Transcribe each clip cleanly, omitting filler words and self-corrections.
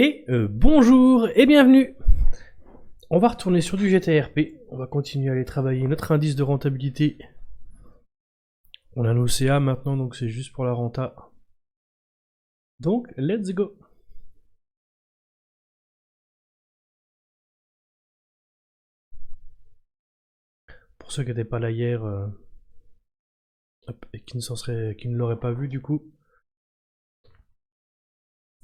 Et bonjour et bienvenue. On va retourner sur du GTRP. On va continuer à aller travailler notre indice de rentabilité. On a nos CA maintenant, donc c'est juste pour la renta. Donc, let's go. Pour ceux qui n'étaient pas là hier et qui ne l'auraient pas vu du coup,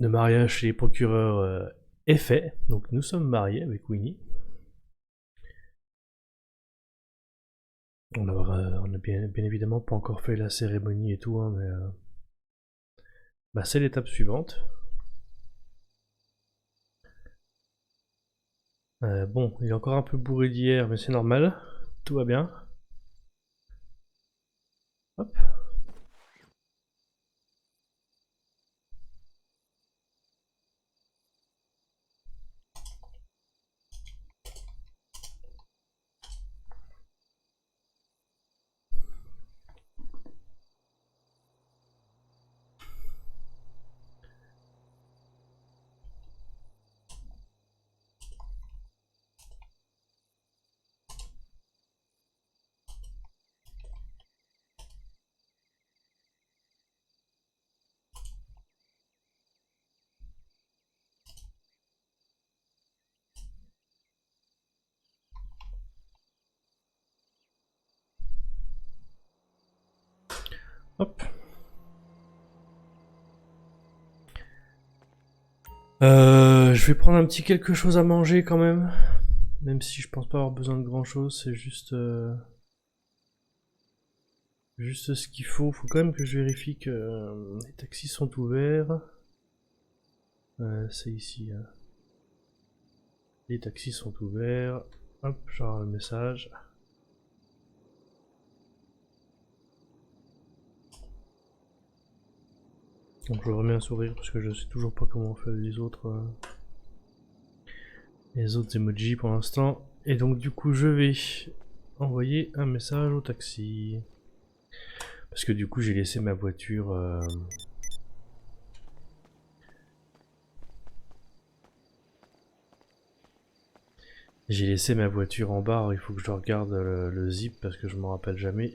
le mariage chez les procureurs est fait. Donc nous sommes mariés avec Winnie. On a bien évidemment pas encore fait la cérémonie et tout, hein, mais c'est l'étape suivante. Bon, il est encore un peu bourré d'hier, mais c'est normal. Tout va bien. Hop. Hop. Je vais prendre un petit quelque chose à manger quand même. Même si je pense pas avoir besoin de grand chose, c'est juste ce qu'il faut. Faut quand même que je vérifie que les taxis sont ouverts. C'est ici. Hein. Les taxis sont ouverts. Hop, genre le message. Donc je remets un sourire parce que je sais toujours pas comment on fait les autres emojis pour l'instant. Et donc du coup je vais envoyer un message au taxi. Parce que du coup j'ai laissé ma voiture... J'ai laissé ma voiture en bas, il faut que je regarde le zip parce que je m'en rappelle jamais.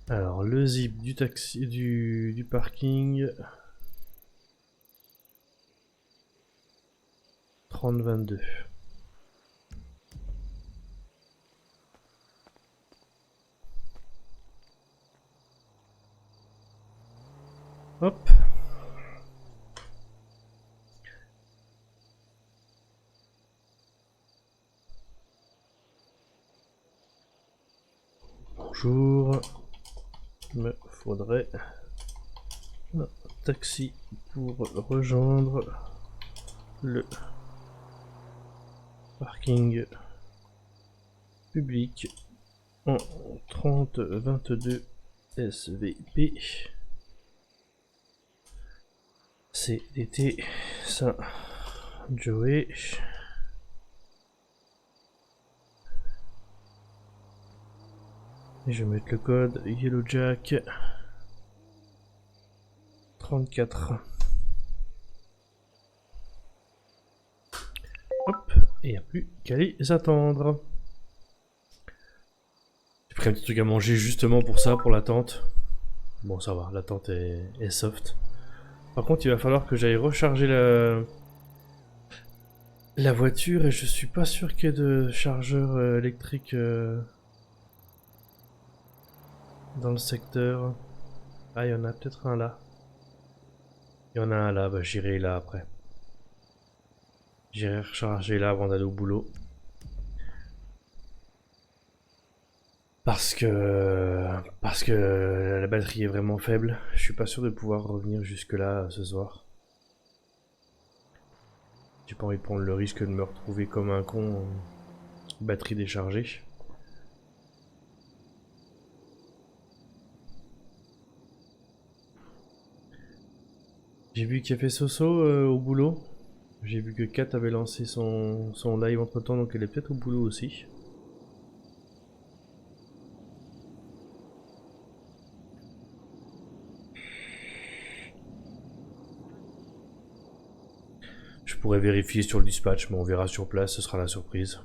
Alors le zip du taxi du parking 3022. Hop. Bonjour. Il me faudrait un taxi pour rejoindre le parking public en 3022 SVP. CDT Saint-Joé. Et je vais mettre le code Yellowjack 34. Hop, et il n'y a plus qu'à les attendre. J'ai pris un petit truc à manger justement pour ça, pour l'attente. Bon, ça va, l'attente est soft. Par contre, il va falloir que j'aille recharger la voiture et je suis pas sûr qu'il y ait de chargeur électrique dans le secteur. Ah, il y en a peut-être un là. Il y en a un là, bah j'irai là après. J'irai recharger là avant d'aller au boulot. Parce que la batterie est vraiment faible. Je suis pas sûr de pouvoir revenir jusque là ce soir. J'ai pas envie de prendre le risque de me retrouver comme un con, batterie déchargée. J'ai vu qu'il y a fait Soso au boulot. J'ai vu que Kat avait lancé son live entre temps, donc elle est peut-être au boulot aussi. pourrais vérifier sur le dispatch, mais on verra sur place, ce sera la surprise.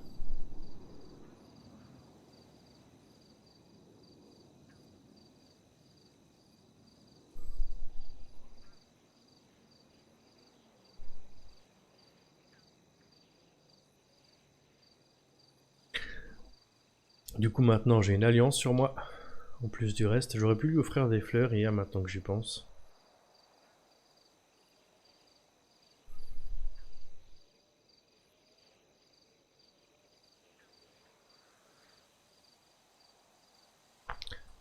Du coup maintenant j'ai une alliance sur moi, en plus du reste. J'aurais pu lui offrir des fleurs hier maintenant que j'y pense.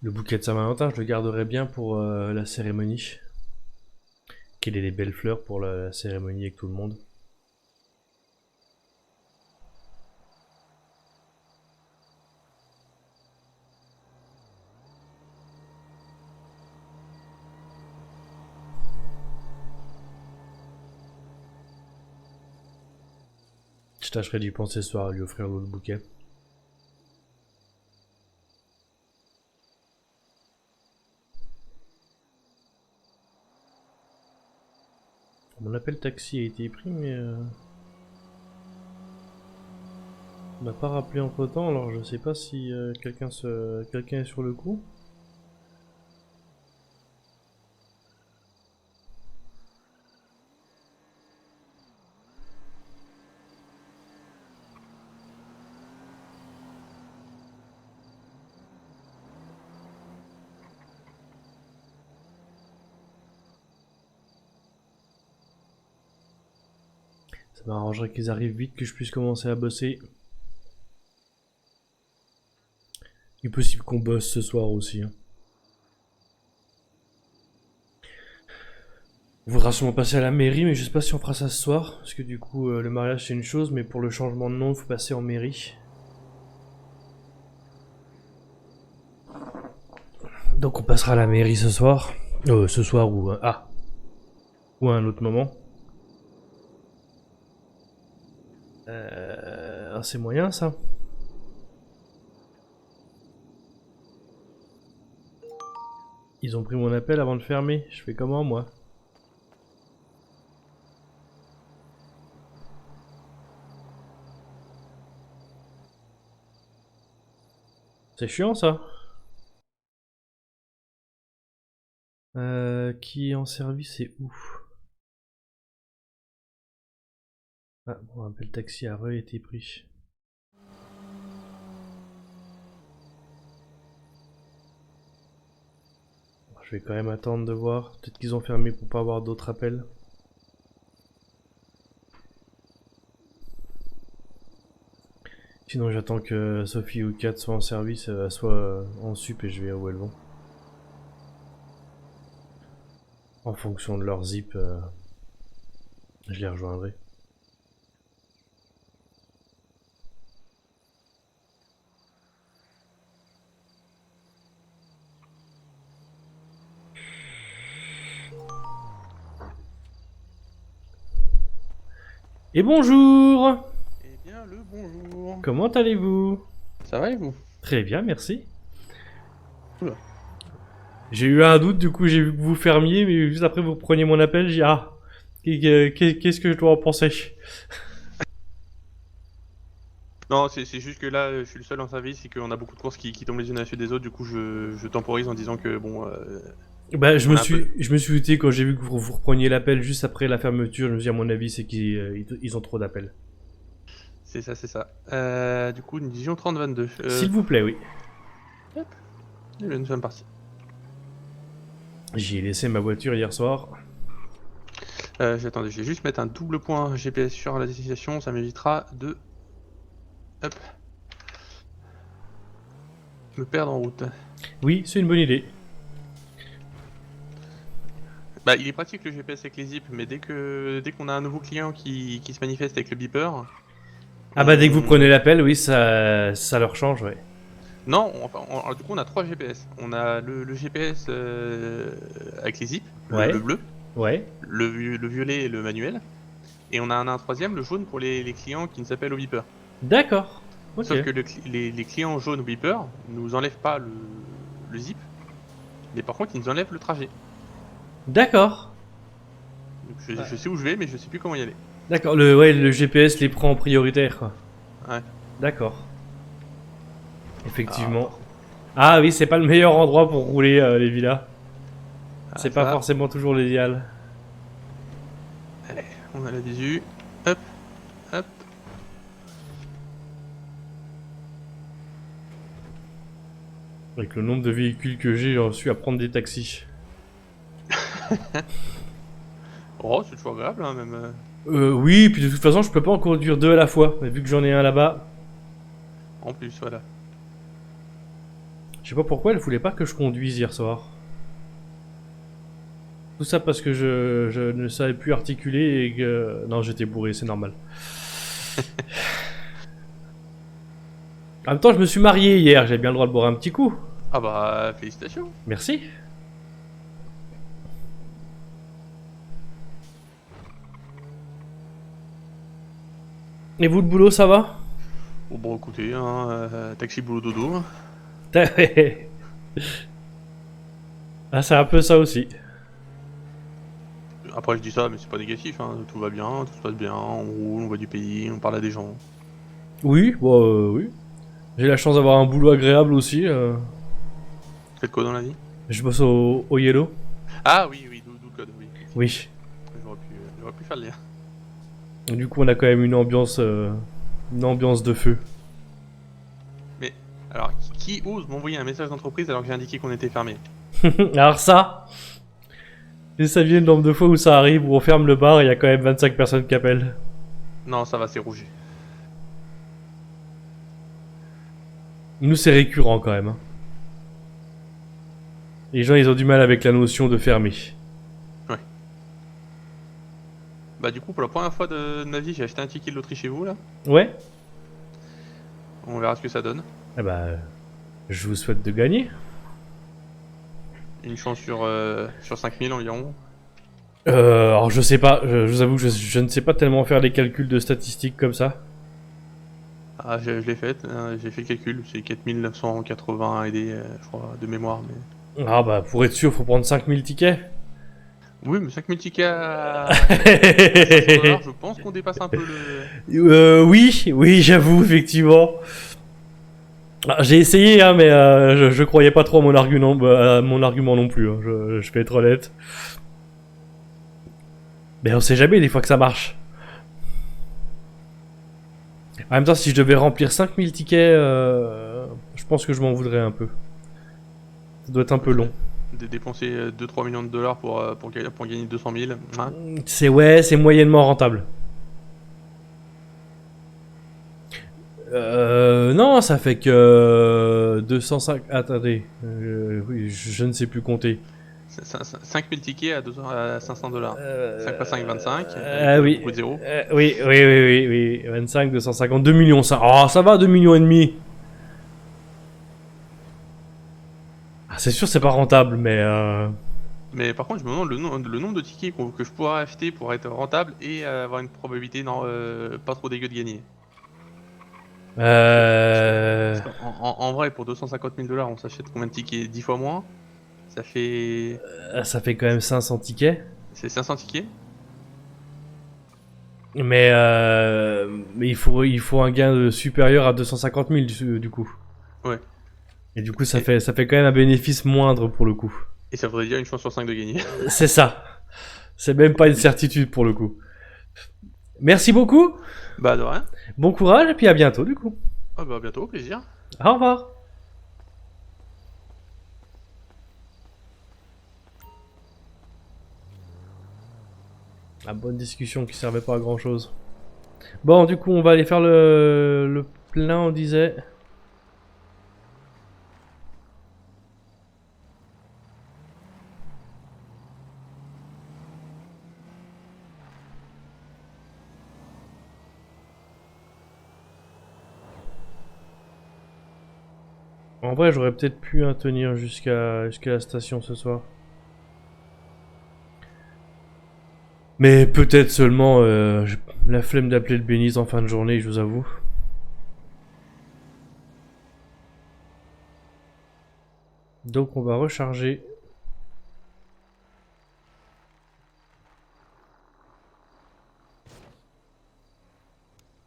Le bouquet de Saint-Valentin je le garderai bien pour la cérémonie. Qu'il ait des belles fleurs pour la cérémonie avec tout le monde. Je tâcherai d'y penser ce soir à lui offrir l'autre bouquet. Mon appel taxi a été pris, mais on m'a pas rappelé entre temps, alors je sais pas si quelqu'un est sur le coup. Ça m'arrangerait qu'ils arrivent vite, que je puisse commencer à bosser. Il est possible qu'on bosse ce soir aussi. Hein. On voudra sûrement passer à la mairie, mais je sais pas si on fera ça ce soir. Parce que du coup, le mariage c'est une chose, mais pour le changement de nom, il faut passer en mairie. Donc on passera à la mairie ce soir. Ce soir ou... ou à un autre moment. C'est moyen ça. Ils ont pris mon appel avant de fermer. Je fais comment moi? C'est chiant ça. Qui est en service et où? Ah bon, un appel taxi a été pris. Je vais quand même attendre de voir. Peut-être qu'ils ont fermé pour pas avoir d'autres appels. Sinon j'attends que Sophie ou Kat soient en service, soit en sup et je vais où elles vont. En fonction de leur zip, je les rejoindrai. Et bonjour! Eh bien, le bonjour. Comment allez-vous? Ça va et vous? Très bien, merci. Oula. J'ai eu un doute, du coup j'ai vu que vous fermiez, mais juste après vous preniez mon appel, j'ai dit ah, qu'est-ce que je dois en penser? Non, c'est juste que là, je suis le seul en service et qu'on a beaucoup de courses qui tombent les unes à la suite des autres. Du coup, je temporise en disant que bon. Bah, je on me a un peu- suis douté quand j'ai vu que vous repreniez l'appel juste après la fermeture. Je me suis dit, à mon avis, c'est qu'ils ont trop d'appels. C'est ça, c'est ça. Du coup, une Dijon 3022. S'il vous plaît, oui. Hop. Et bien, nous sommes partis. J'y ai laissé ma voiture hier soir. Attendez, je vais juste mettre un double point GPS sur la destination. Ça m'évitera de. Hop. Me perdre en route. Oui, c'est une bonne idée. Bah, il est pratique le GPS avec les zips, mais dès qu'on a un nouveau client qui se manifeste avec le beeper. Ah bah, dès que vous prenez l'appel, oui, ça leur change, ouais. Non, du coup on a 3 GPS. On a le GPS avec les zips, Ouais. le bleu, Ouais. le violet et le manuel. Et on a un troisième, le jaune, pour les clients qui ne s'appellent au beeper. D'accord. Ok. Sauf que les clients jaunes au beeper nous enlèvent pas le zip, mais par contre ils nous enlèvent le trajet. D'accord. Donc je sais où je vais, mais je sais plus comment y aller. D'accord, le GPS les prend en prioritaire, quoi. Ouais. D'accord. Effectivement. Ah, Ah oui, c'est pas le meilleur endroit pour rouler les villas. C'est pas ça. forcément toujours l'idéal. Allez, on a la visu. Hop, hop. Avec le nombre de véhicules que j'ai, j'en suis à prendre des taxis. Oh, c'est toujours agréable, hein, même. Oui, puis de toute façon, je peux pas en conduire deux à la fois. Mais vu que j'en ai un là-bas, En plus, voilà. je sais pas pourquoi elle voulait pas que je conduise hier soir. Tout ça parce que je ne savais plus articuler et que... Non, j'étais bourré, c'est normal. En même temps, je me suis marié hier, j'ai bien le droit de boire un petit coup. Ah bah, félicitations. Merci. Et vous, le boulot, ça va? Oh, bon, écoutez, hein, taxi boulot dodo. Ah, c'est un peu ça aussi. Après, je dis ça, mais c'est pas négatif, hein. Tout va bien, tout se passe bien, on roule, on voit du pays, on parle à des gens. Oui, bon, oui. J'ai la chance d'avoir un boulot agréable aussi. Faites quoi dans la vie? Je bosse au Yellow. Ah oui, oui, d'où le code, oui. Oui. J'aurais pu faire le lien. Du coup, on a quand même une ambiance de feu. Mais, alors, qui ose m'envoyer un message d'entreprise alors que j'ai indiqué qu'on était fermé? Alors ça, et ça vient le nombre de fois où ça arrive, où on ferme le bar et il y a quand même 25 personnes qui appellent. Non, ça va, c'est rouge. Nous, c'est récurrent quand même. Hein. Les gens, ils ont du mal avec la notion de fermer. Ouais. Bah, du coup, pour la première fois de ma vie, j'ai acheté un ticket de loterie chez vous, là. Ouais. On verra ce que ça donne. Eh ben, je vous souhaite de gagner. Une chance sur 5000 environ. Alors je sais pas, je vous avoue que je ne sais pas tellement faire les calculs de statistiques comme ça. Ah, je l'ai fait, j'ai fait le calcul, c'est 4980 AD, je crois, de mémoire. Mais... Ah bah pour être sûr, faut prendre 5000 tickets. Oui, mais 5000 tickets à 500$, je pense qu'on dépasse un peu le... Oui, oui, j'avoue, effectivement. Ah, j'ai essayé, hein, mais je croyais pas trop à mon argument non plus. Hein, je vais être honnête. Mais on sait jamais des fois que ça marche. En même temps, si je devais remplir 5000 tickets, je pense que je m'en voudrais un peu. Ça doit être un peu long. De dépenser 2-3 millions de dollars pour gagner 200 000. Hein. C'est moyennement rentable. Non, ça fait que 205. Attendez, oui, je ne sais plus compter. 5000 tickets à 500$. 5 x 5, 25. Oui, Beaucoup de zéros. oui. 25, 250, 2 millions 5. Oh, ça va, 2 millions et demi. Ah, c'est sûr, c'est pas rentable, mais. Mais par contre, je me demande le nombre de tickets que je pourrais acheter pour être rentable et avoir une probabilité pas trop dégueu de gagner. Parce en vrai, pour 250 000$, on s'achète combien de tickets? 10 fois moins. Ça fait. Ça fait quand même 500 tickets. C'est 500 tickets. Mais il faut un gain supérieur à 250 000 du coup. Ouais. Et du coup, ça fait quand même un bénéfice moindre pour le coup. Et ça voudrait dire une chance sur 5 de gagner. C'est ça. C'est même pas une certitude pour le coup. Merci beaucoup. Bah, de rien. Bon courage et puis à bientôt du coup. Ah bah, à bientôt, au plaisir. Au revoir. La bonne discussion qui servait pas à grand chose. Bon, du coup, on va aller faire le plein, on disait. En vrai, j'aurais peut-être pu tenir jusqu'à la station ce soir. Mais peut-être seulement la flemme d'appeler le Béniz en fin de journée, je vous avoue. Donc on va recharger.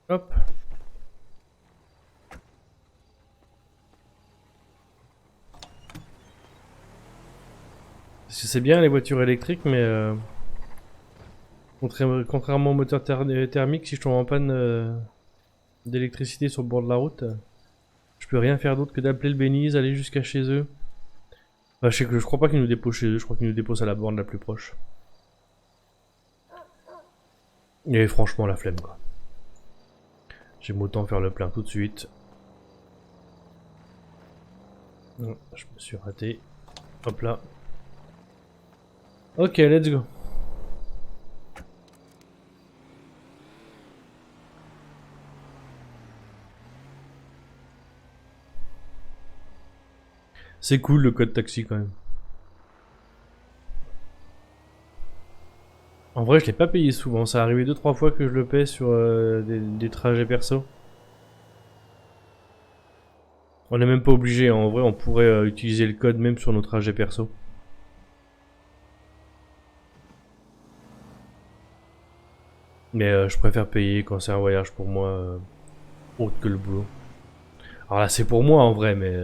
Hop. Parce que c'est bien les voitures électriques, mais contrairement au moteur thermique, si je tombe en panne d'électricité sur le bord de la route, je peux rien faire d'autre que d'appeler le Bénize, aller jusqu'à chez eux. Enfin, je crois pas qu'ils nous déposent chez eux, je crois qu'ils nous déposent à la borne la plus proche. Et franchement, la flemme quoi. J'aime autant faire le plein tout de suite. Non, je me suis raté. Hop là. Ok, let's go. C'est cool le code taxi quand même. En vrai, je l'ai pas payé souvent. Ça a arrivé 2-3 fois que je le paie sur des trajets perso. On n'est même pas obligé. En vrai, on pourrait utiliser le code même sur nos trajets perso. Mais je préfère payer quand c'est un voyage pour moi autre que le boulot. Alors là, c'est pour moi en vrai, mais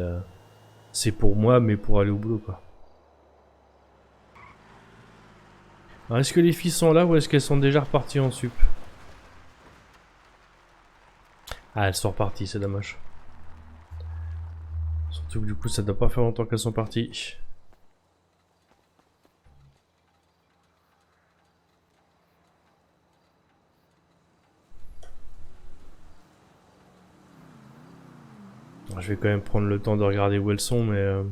c'est pour moi, mais pour aller au boulot quoi. Alors, est-ce que les filles sont là ou est-ce qu'elles sont déjà reparties en sup? Ah, elles sont reparties, c'est dommage. Surtout que du coup, ça doit pas faire longtemps qu'elles sont parties. Alors, je vais quand même prendre le temps de regarder où elles sont, mais...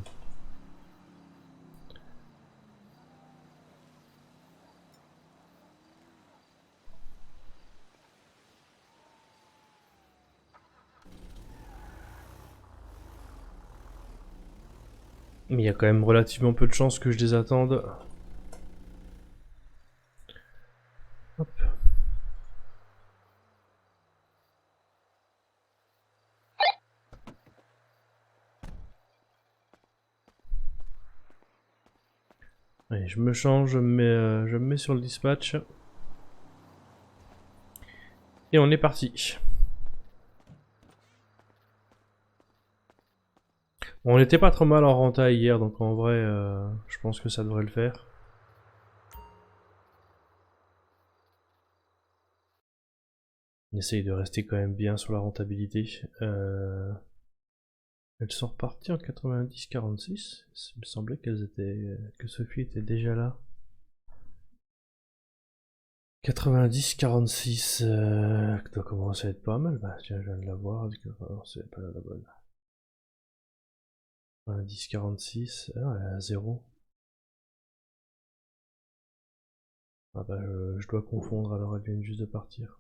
Mais il y a quand même relativement peu de chances que je les attende. Hop. Allez, je me change, je me mets sur le dispatch. Et on est parti. On n'était pas trop mal en renta hier, donc en vrai, je pense que ça devrait le faire. On essaye de rester quand même bien sur la rentabilité. Elles sont reparties en 90-46. Il me semblait que Sophie était déjà là. 90-46, ça doit commencer à être pas mal. Bah tiens, je viens de la voir, c'est pas la bonne. 90-46, ah, elle est à 0. Ah bah je dois confondre, alors elle vient juste de partir.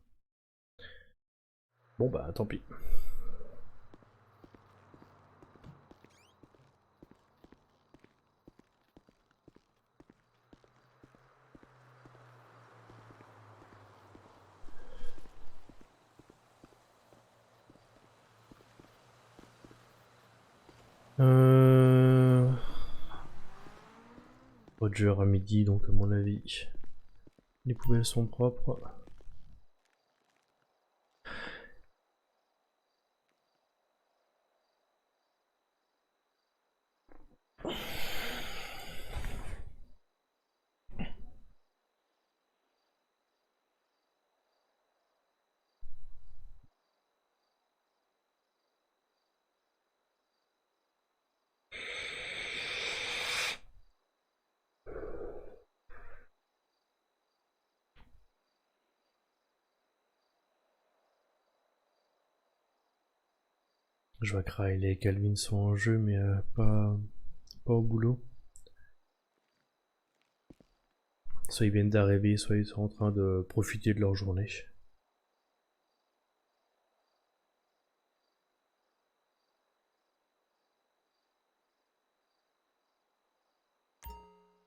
Bon bah tant pis. Roger à midi, donc à mon avis, les poubelles sont propres. Je vois que Riley et Calvin sont en jeu, mais pas au boulot. Soit ils viennent d'arriver, soit ils sont en train de profiter de leur journée.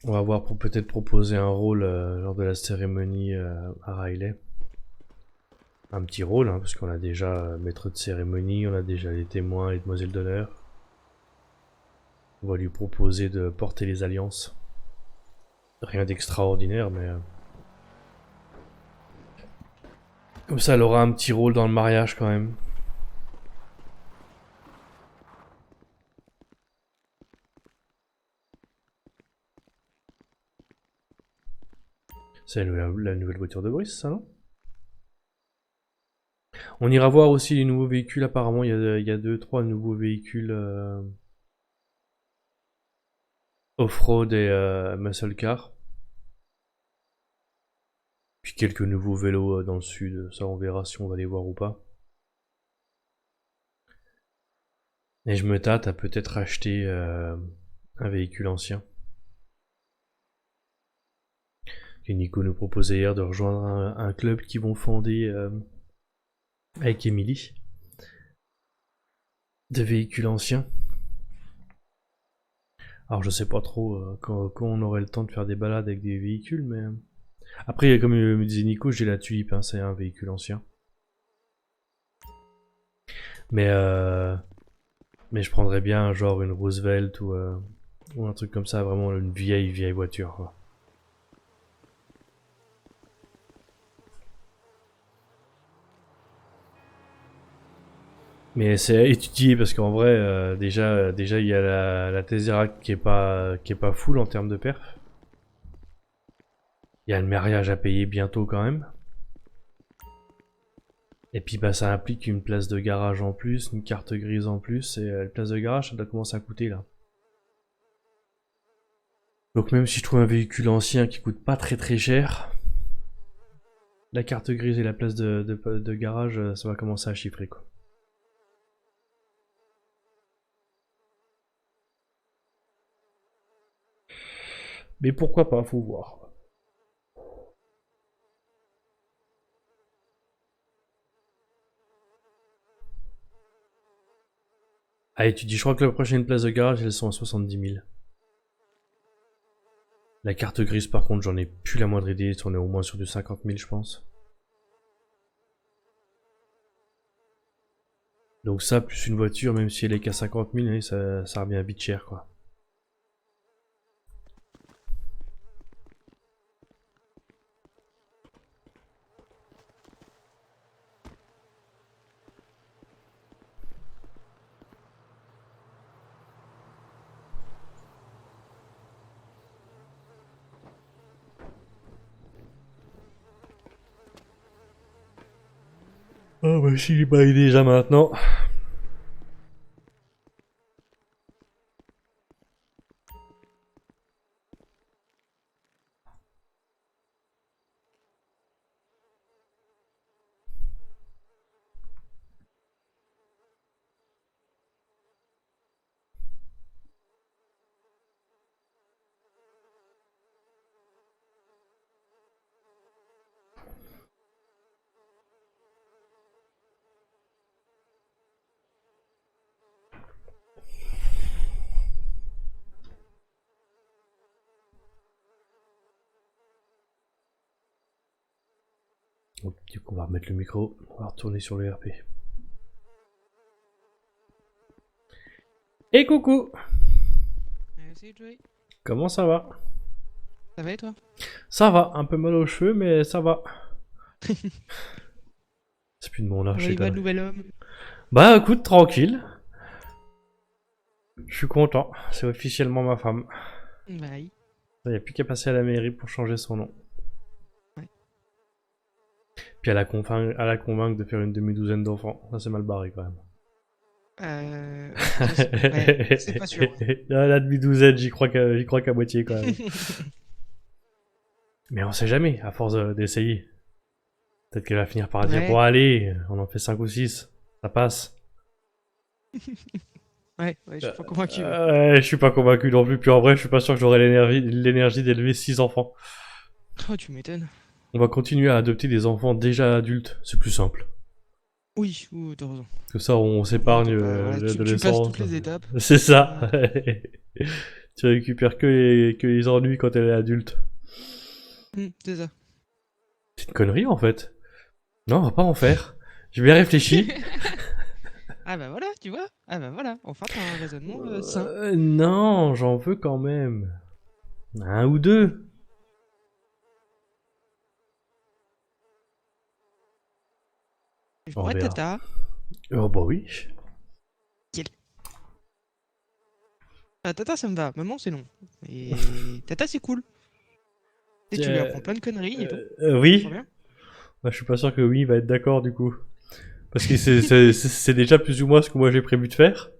On va voir pour peut-être proposer un rôle lors de la cérémonie à Riley. Un petit rôle, hein, parce qu'on a déjà maître de cérémonie, on a déjà les témoins et demoiselles d'honneur. On va lui proposer de porter les alliances. Rien d'extraordinaire, mais... Comme ça, elle aura un petit rôle dans le mariage quand même. C'est la nouvelle voiture de Brice, ça, non? On ira voir aussi les nouveaux véhicules. Apparemment, il y a 2-3 nouveaux véhicules off-road et muscle car. Puis quelques nouveaux vélos dans le sud. Ça, on verra si on va les voir ou pas. Et je me tâte à peut-être acheter un véhicule ancien. Et Nico nous proposait hier de rejoindre un club qu'ils vont fonder avec Emily. De véhicules anciens. Alors je sais pas trop quand on aurait le temps de faire des balades avec des véhicules, mais... Après, comme me disait Nico, j'ai la Tulipe, hein, c'est un véhicule ancien. Mais je prendrais bien genre une Roosevelt ou un truc comme ça, vraiment une vieille voiture, quoi. Mais c'est à étudier parce qu'en vrai, déjà il y a la Tesseract qui est pas full en termes de perf. Il y a le mariage à payer bientôt quand même. Et puis bah ça implique une place de garage en plus, une carte grise en plus, et la place de garage ça doit commencer à coûter là. Donc même si je trouve un véhicule ancien qui coûte pas très cher, la carte grise et la place de garage, ça va commencer à chiffrer quoi. Mais pourquoi pas, faut voir. Allez, tu dis, je crois que la prochaine place de garage, elles sont à 70 000. La carte grise, par contre, j'en ai plus la moindre idée. On est au moins sur du 50 000, je pense. Donc ça, plus une voiture, même si elle est qu'à 50 000, ça revient vite cher, quoi. Oh bah si il baille déjà maintenant. Donc, du coup, on va remettre le micro, on va retourner sur le RP. Et coucou! Salut Joey. Comment ça va? Ça va et toi? Ça va, un peu mal aux cheveux, mais ça va. C'est plus de mon âge, Comment il va le nouvel homme? Bah écoute, tranquille. Je suis content, c'est officiellement ma femme. Bah oui. Il n'y a plus qu'à passer à la mairie pour changer son nom. Ouais. Puis à la convaincre de faire une demi-douzaine d'enfants. Ça c'est mal barré quand même. Ouais, c'est pas sûr. La demi-douzaine, j'y crois qu'à moitié quand même. Mais on sait jamais, à force d'essayer. Peut-être qu'elle va finir par dire, Ouais. bon allez, on en fait 5 ou 6, ça passe. Ouais, je suis pas convaincu. Je suis pas convaincu non plus, puis en vrai, je suis pas sûr que j'aurai l'énergie d'élever 6 enfants. Oh, tu m'étonnes. On va continuer à adopter des enfants déjà adultes, c'est plus simple. Oui, t'as raison. Comme ça, on s'épargne Voilà, tu passes l'adolescence. toutes les étapes. C'est ça. Tu récupères que les ennuis quand elle est adulte. C'est ça. C'est une connerie en fait. Non, on va pas en faire. J'ai bien réfléchi. Ah bah voilà, tu vois. Ah bah voilà, enfin t'as un raisonnement sain. Non, j'en veux quand même. Un ou deux. Je On pourrais être verra. Tata. Oh bah oui. Tata, ça me va. Maman, c'est non. Et Tata, c'est cool. Et tu lui Euh, apprends plein de conneries et tout. Oui. Trop bien. Bah, je suis pas sûr que oui, il va être d'accord du coup. Parce que c'est déjà plus ou moins ce que moi j'ai prévu de faire.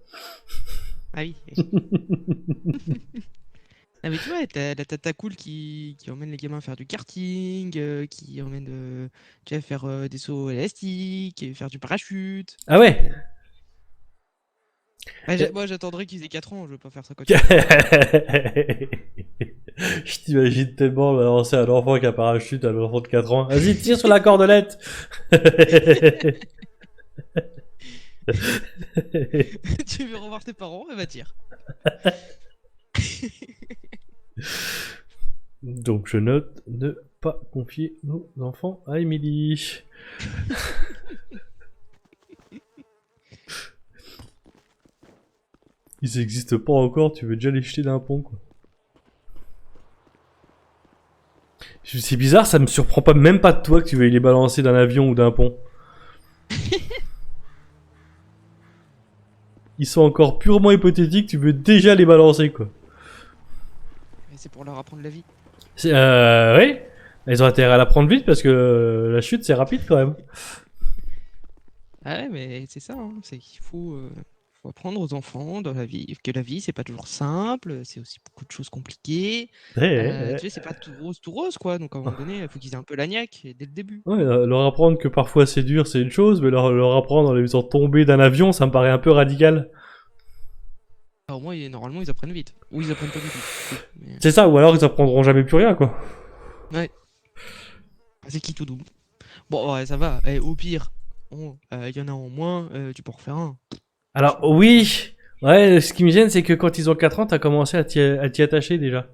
Ah oui. Ah mais tu vois, t'as la Tata cool qui emmène les gamins faire du karting, qui emmène tu vois, faire des sauts élastiques, et faire du parachute. Ah ouais. Bah, Euh, moi, j'attendrai qu'ils aient 4 ans, je veux pas faire ça quand Je ils t'imagine tellement balancer un enfant qui a parachute à un enfant de 4 ans. Vas-y, tire sur la cordelette. Tu veux revoir tes parents, et bah tire. Donc je note ne pas confier nos enfants à Émilie. Ils existent pas encore, tu veux déjà les jeter d'un pont quoi. C'est bizarre, ça me surprend pas même pas de toi que tu veuilles les balancer d'un avion ou d'un pont. Ils sont encore purement hypothétiques, tu veux déjà les balancer quoi. Mais c'est pour leur apprendre la vie. Oui. Ils ont intérêt à la prendre vite parce que la chute c'est rapide quand même. Ah ouais, mais c'est ça, hein, c'est qu'il faut apprendre aux enfants dans la vie que la vie c'est pas toujours simple, c'est aussi beaucoup de choses compliquées. Ouais, Tu sais, c'est pas tout rose quoi, donc à un moment donné, il faut qu'ils aient un peu la niaque dès le début. ouais, leur apprendre que parfois c'est dur c'est une chose, mais leur apprendre en les faisant tomber d'un avion ça me paraît un peu radical. Alors, au moins, normalement, ils apprennent vite. Ou ils apprennent pas du tout. Mais, C'est ça, ou alors ils apprendront jamais plus rien quoi. c'est qui tout double. Bon, ouais, ça va. Eh, au pire, il y en a en moins, tu peux en refaire un. Alors oui, ouais, ce qui me gêne c'est que quand ils ont 4 ans t'as commencé à t'y attacher déjà.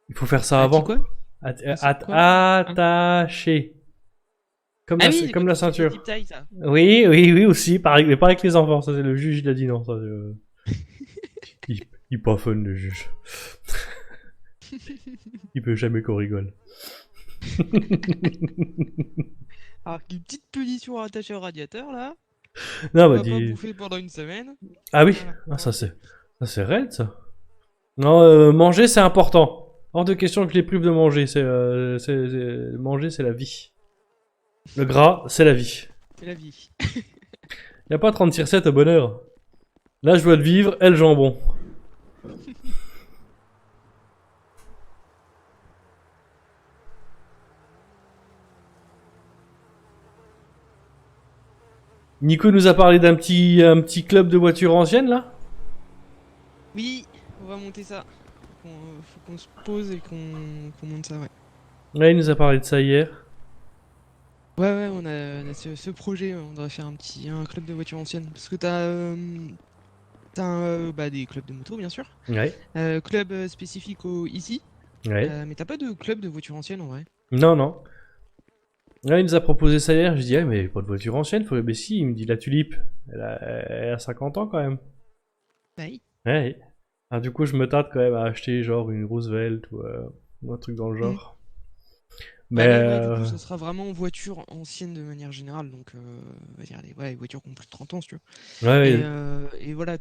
Il faut faire ça Ah, dis avant. quoi? Attacher. Comme Ah la, oui, comme quand la tu fais des ceinture. deep ties, ça. Oui, oui, oui aussi, pareil, mais pas avec les enfants, ça c'est le juge il a dit non. Ça, il est pas fun le juge. Il peut jamais qu'on rigole. Alors, une petite punition attachée au radiateur, là. Non, bah On va pas dis. bouffer pendant une semaine. Ah oui, Voilà. ah, ça c'est raide ça. Non, manger c'est important. Hors de question que je les prive de manger. Manger c'est la vie. Le gras c'est la vie. C'est la vie. Y a pas 36 recettes au bonheur. Là je dois le vivre, elle jambon. Nico nous a parlé un petit club de voitures anciennes là. Oui, on va monter ça. Faut qu'on se pose et qu'on monte ça, ouais. Ouais, il nous a parlé de ça hier. Ouais, on a ce projet, on devrait faire un club de voitures anciennes. Parce que t'as des clubs de moto, bien sûr. Ouais, Club spécifique ici. ouais. Mais t'as pas de club de voitures anciennes en vrai. Non, non. Ouais, il nous a proposé ça hier. Je dis, ah, mais pas de voiture ancienne. Faut... Mais si, il me dit la tulipe. Elle a 50 ans quand même. Bah oui. Ouais. Ah, du coup, je me tâte quand même à acheter genre une Roosevelt ou un truc dans le genre. Mais Du coup, ça sera vraiment voiture ancienne de manière générale. Donc, on va dire les voitures qui ont plus de 30 ans, si tu veux. ouais, Et voilà,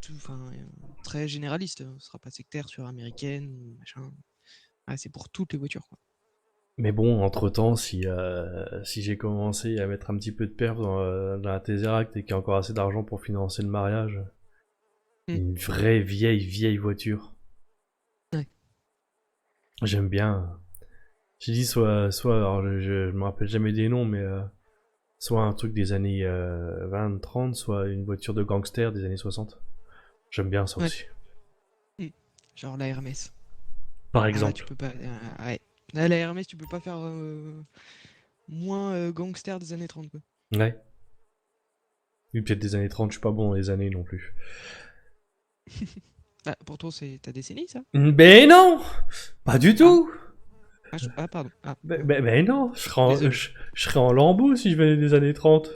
très généraliste. Ce sera pas sectaire sur américaine ou machin. Ah, c'est pour toutes les voitures, quoi. mais bon, entre-temps, si j'ai commencé à mettre un petit peu de perf dans la Tesseract et qu'il y a encore assez d'argent pour financer le mariage, une vraie vieille voiture. Ouais. J'aime bien. J'ai dit soit alors je me rappelle jamais des noms, mais soit un truc des années 20-30, soit une voiture de gangster des années 60. J'aime bien ça Ouais. aussi. Genre la Hermès. Par Ah, exemple. tu peux pas. Ouais. Là, la Hermès, tu peux pas faire moins gangster des années 30, quoi. Ouais. Oui, peut-être des années 30, je suis pas bon dans les années non plus. Ah, pour toi, c'est ta décennie, ça? Ben non! Pas du tout! Pardon. Ah, Ben non, Désolé. je serais en lambeau si je venais des années 30.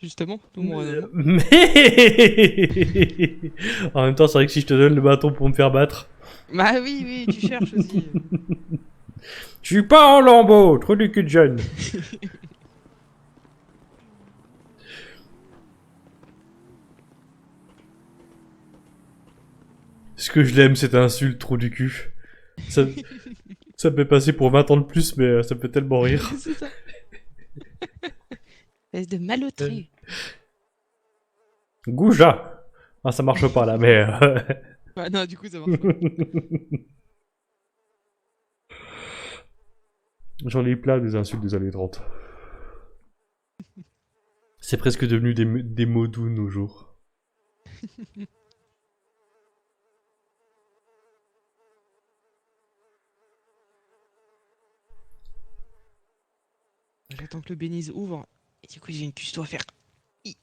Justement, tout mon raisonnement. Mais en même temps, c'est vrai que si je te donne le bâton pour me faire battre. Bah oui, tu cherches aussi. Je suis pas en lambeau, trop du cul de jeune. Ce que je l'aime, cette insulte, trop du cul. Ça, ça me fait passer pour 20 ans de plus, mais ça me fait tellement rire. C'est ça. Espèce de malotru. Gouja. Ah, ça marche pas là, mais... Bah non, du coup, ça marche pas. J'en ai plein des insultes des années 30. C'est presque devenu des mots doux de nos jours. J'attends que le Bénise ouvre. Et du coup, j'ai une custo à faire. Hi.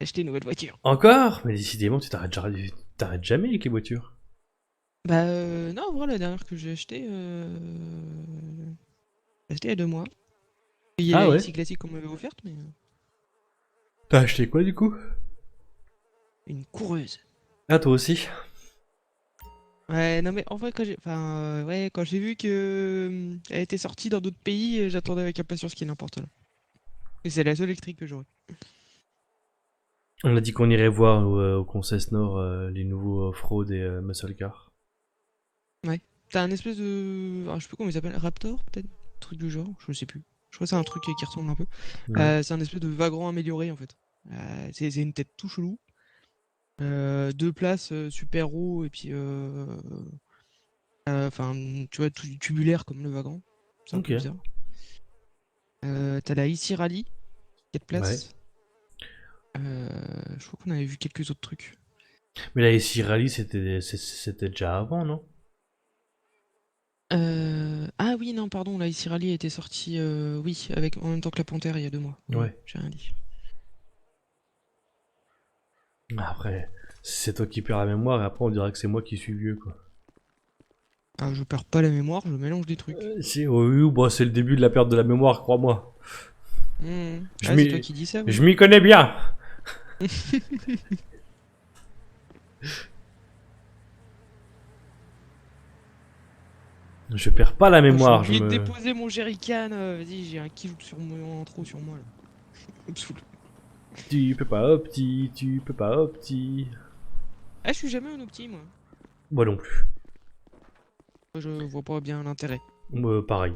Acheter une nouvelle voiture. Encore? Mais décidément, tu t'arrêtes jamais avec les voitures. Bah non, en vrai, la dernière que j'ai achetée, j'ai acheté il y a 2 mois. Il y a Ah la ouais? ici classique qu'on m'avait offerte, mais T'as acheté quoi du coup? une coureuse. Ah, toi aussi? Ouais, non mais en vrai, ouais, quand j'ai vu que elle était sortie dans d'autres pays, j'attendais avec impatience qu'il y ait n'importe là. Et c'est la seule électrique que j'aurai. On a dit qu'on irait voir au Concess Nord les nouveaux off-road et muscle car. Ouais. T'as un espèce de, je sais plus comment il s'appelle, Raptor peut-être, truc du genre, je sais plus. Je crois que c'est un truc qui ressemble un peu. Ouais. C'est un espèce de Vagrant amélioré en fait. C'est une tête tout chelou. 2 places super haut et puis enfin tu vois tout tubulaire comme le Vagrant. C'est un Ok. peu bizarre. T'as la IC Rally, 4 Ouais. places. Je crois qu'on avait vu quelques autres trucs. Mais là, ici, Rally, c'était déjà avant, non? Ah oui, non, pardon, la IC Rally a été sortie, oui, avec, en même temps que la Panthère il y a 2 mois. Oui, Ouais. j'ai rien dit. Après, c'est toi qui perds la mémoire et après on dirait que c'est moi qui suis vieux, quoi. Ah, je perds pas la mémoire, je mélange des trucs. Si, oui, bon, c'est le début de la perte de la mémoire, crois-moi. Je Ah, c'est toi m'y, qui dis ça, oui. je m'y connais bien. Je perds pas la Oh, j'ai mémoire, je oublié de me... déposer mon jerrycan, vas-y, j'ai un kilo en trop sur moi là. Ça me saoule. Tu peux pas opti, tu peux pas opti. Ah, je suis jamais un opti, moi. Moi non plus. Moi, je vois pas bien l'intérêt. Moi, pareil.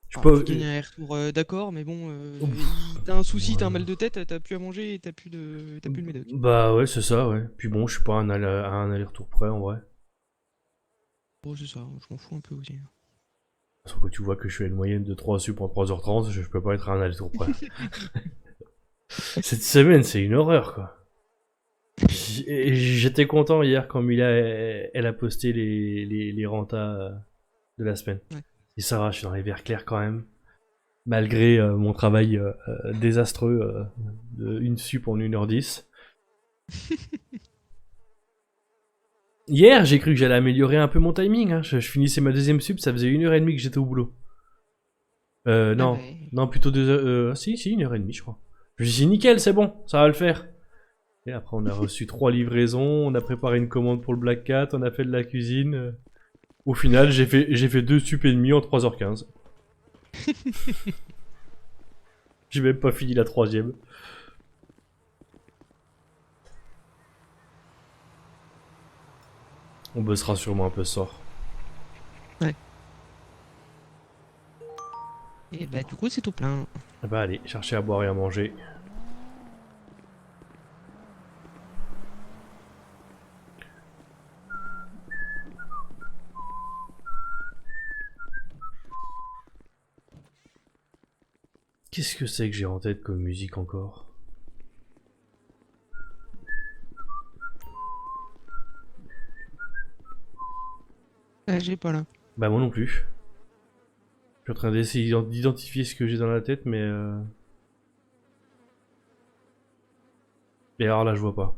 Je Ah, tu peux... gagnes un retour, d'accord, mais bon, Ouf. t'as un souci, t'as un Ouais. mal de tête, t'as plus à manger et t'as plus le médoc. Bah ouais, c'est ça, ouais. Puis bon, je suis pas à un aller-retour près, en vrai. Bon, c'est ça, je m'en fous un peu aussi. Sauf que tu vois que je fais une moyenne de 3 sup en 3h30, je peux pas être à un aller-retour près. Cette semaine, c'est une horreur, quoi. J'étais content hier quand Mila, elle a posté les rentas de la semaine. Ouais. Et ça va, je suis dans les verts clairs quand même. Malgré mon travail désastreux de une sup en 1h10. Hier, j'ai cru que j'allais améliorer un peu mon timing. Hein. Je finissais ma deuxième sup, ça faisait 1h30 que j'étais au boulot. Ah Non, bah, non, plutôt 2h. Si, 1h30, je crois. Je me suis dit, nickel, c'est bon, ça va le faire. Et après, on a reçu 3 livraisons, on a préparé une commande pour le Black Cat, on a fait de la cuisine. Au final, j'ai fait 2 sup et demi en 3h15. J'ai même pas fini la troisième. On bossera sûrement un peu ce soir. et bah, du coup, c'est tout plein. Ah bah allez, chercher à boire et à manger. Qu'est-ce que c'est que j'ai en tête comme musique encore? Ah, j'ai pas là. Bah moi non plus. Je suis en train d'essayer d'identifier ce que j'ai dans la tête, mais... Et alors là, je vois pas.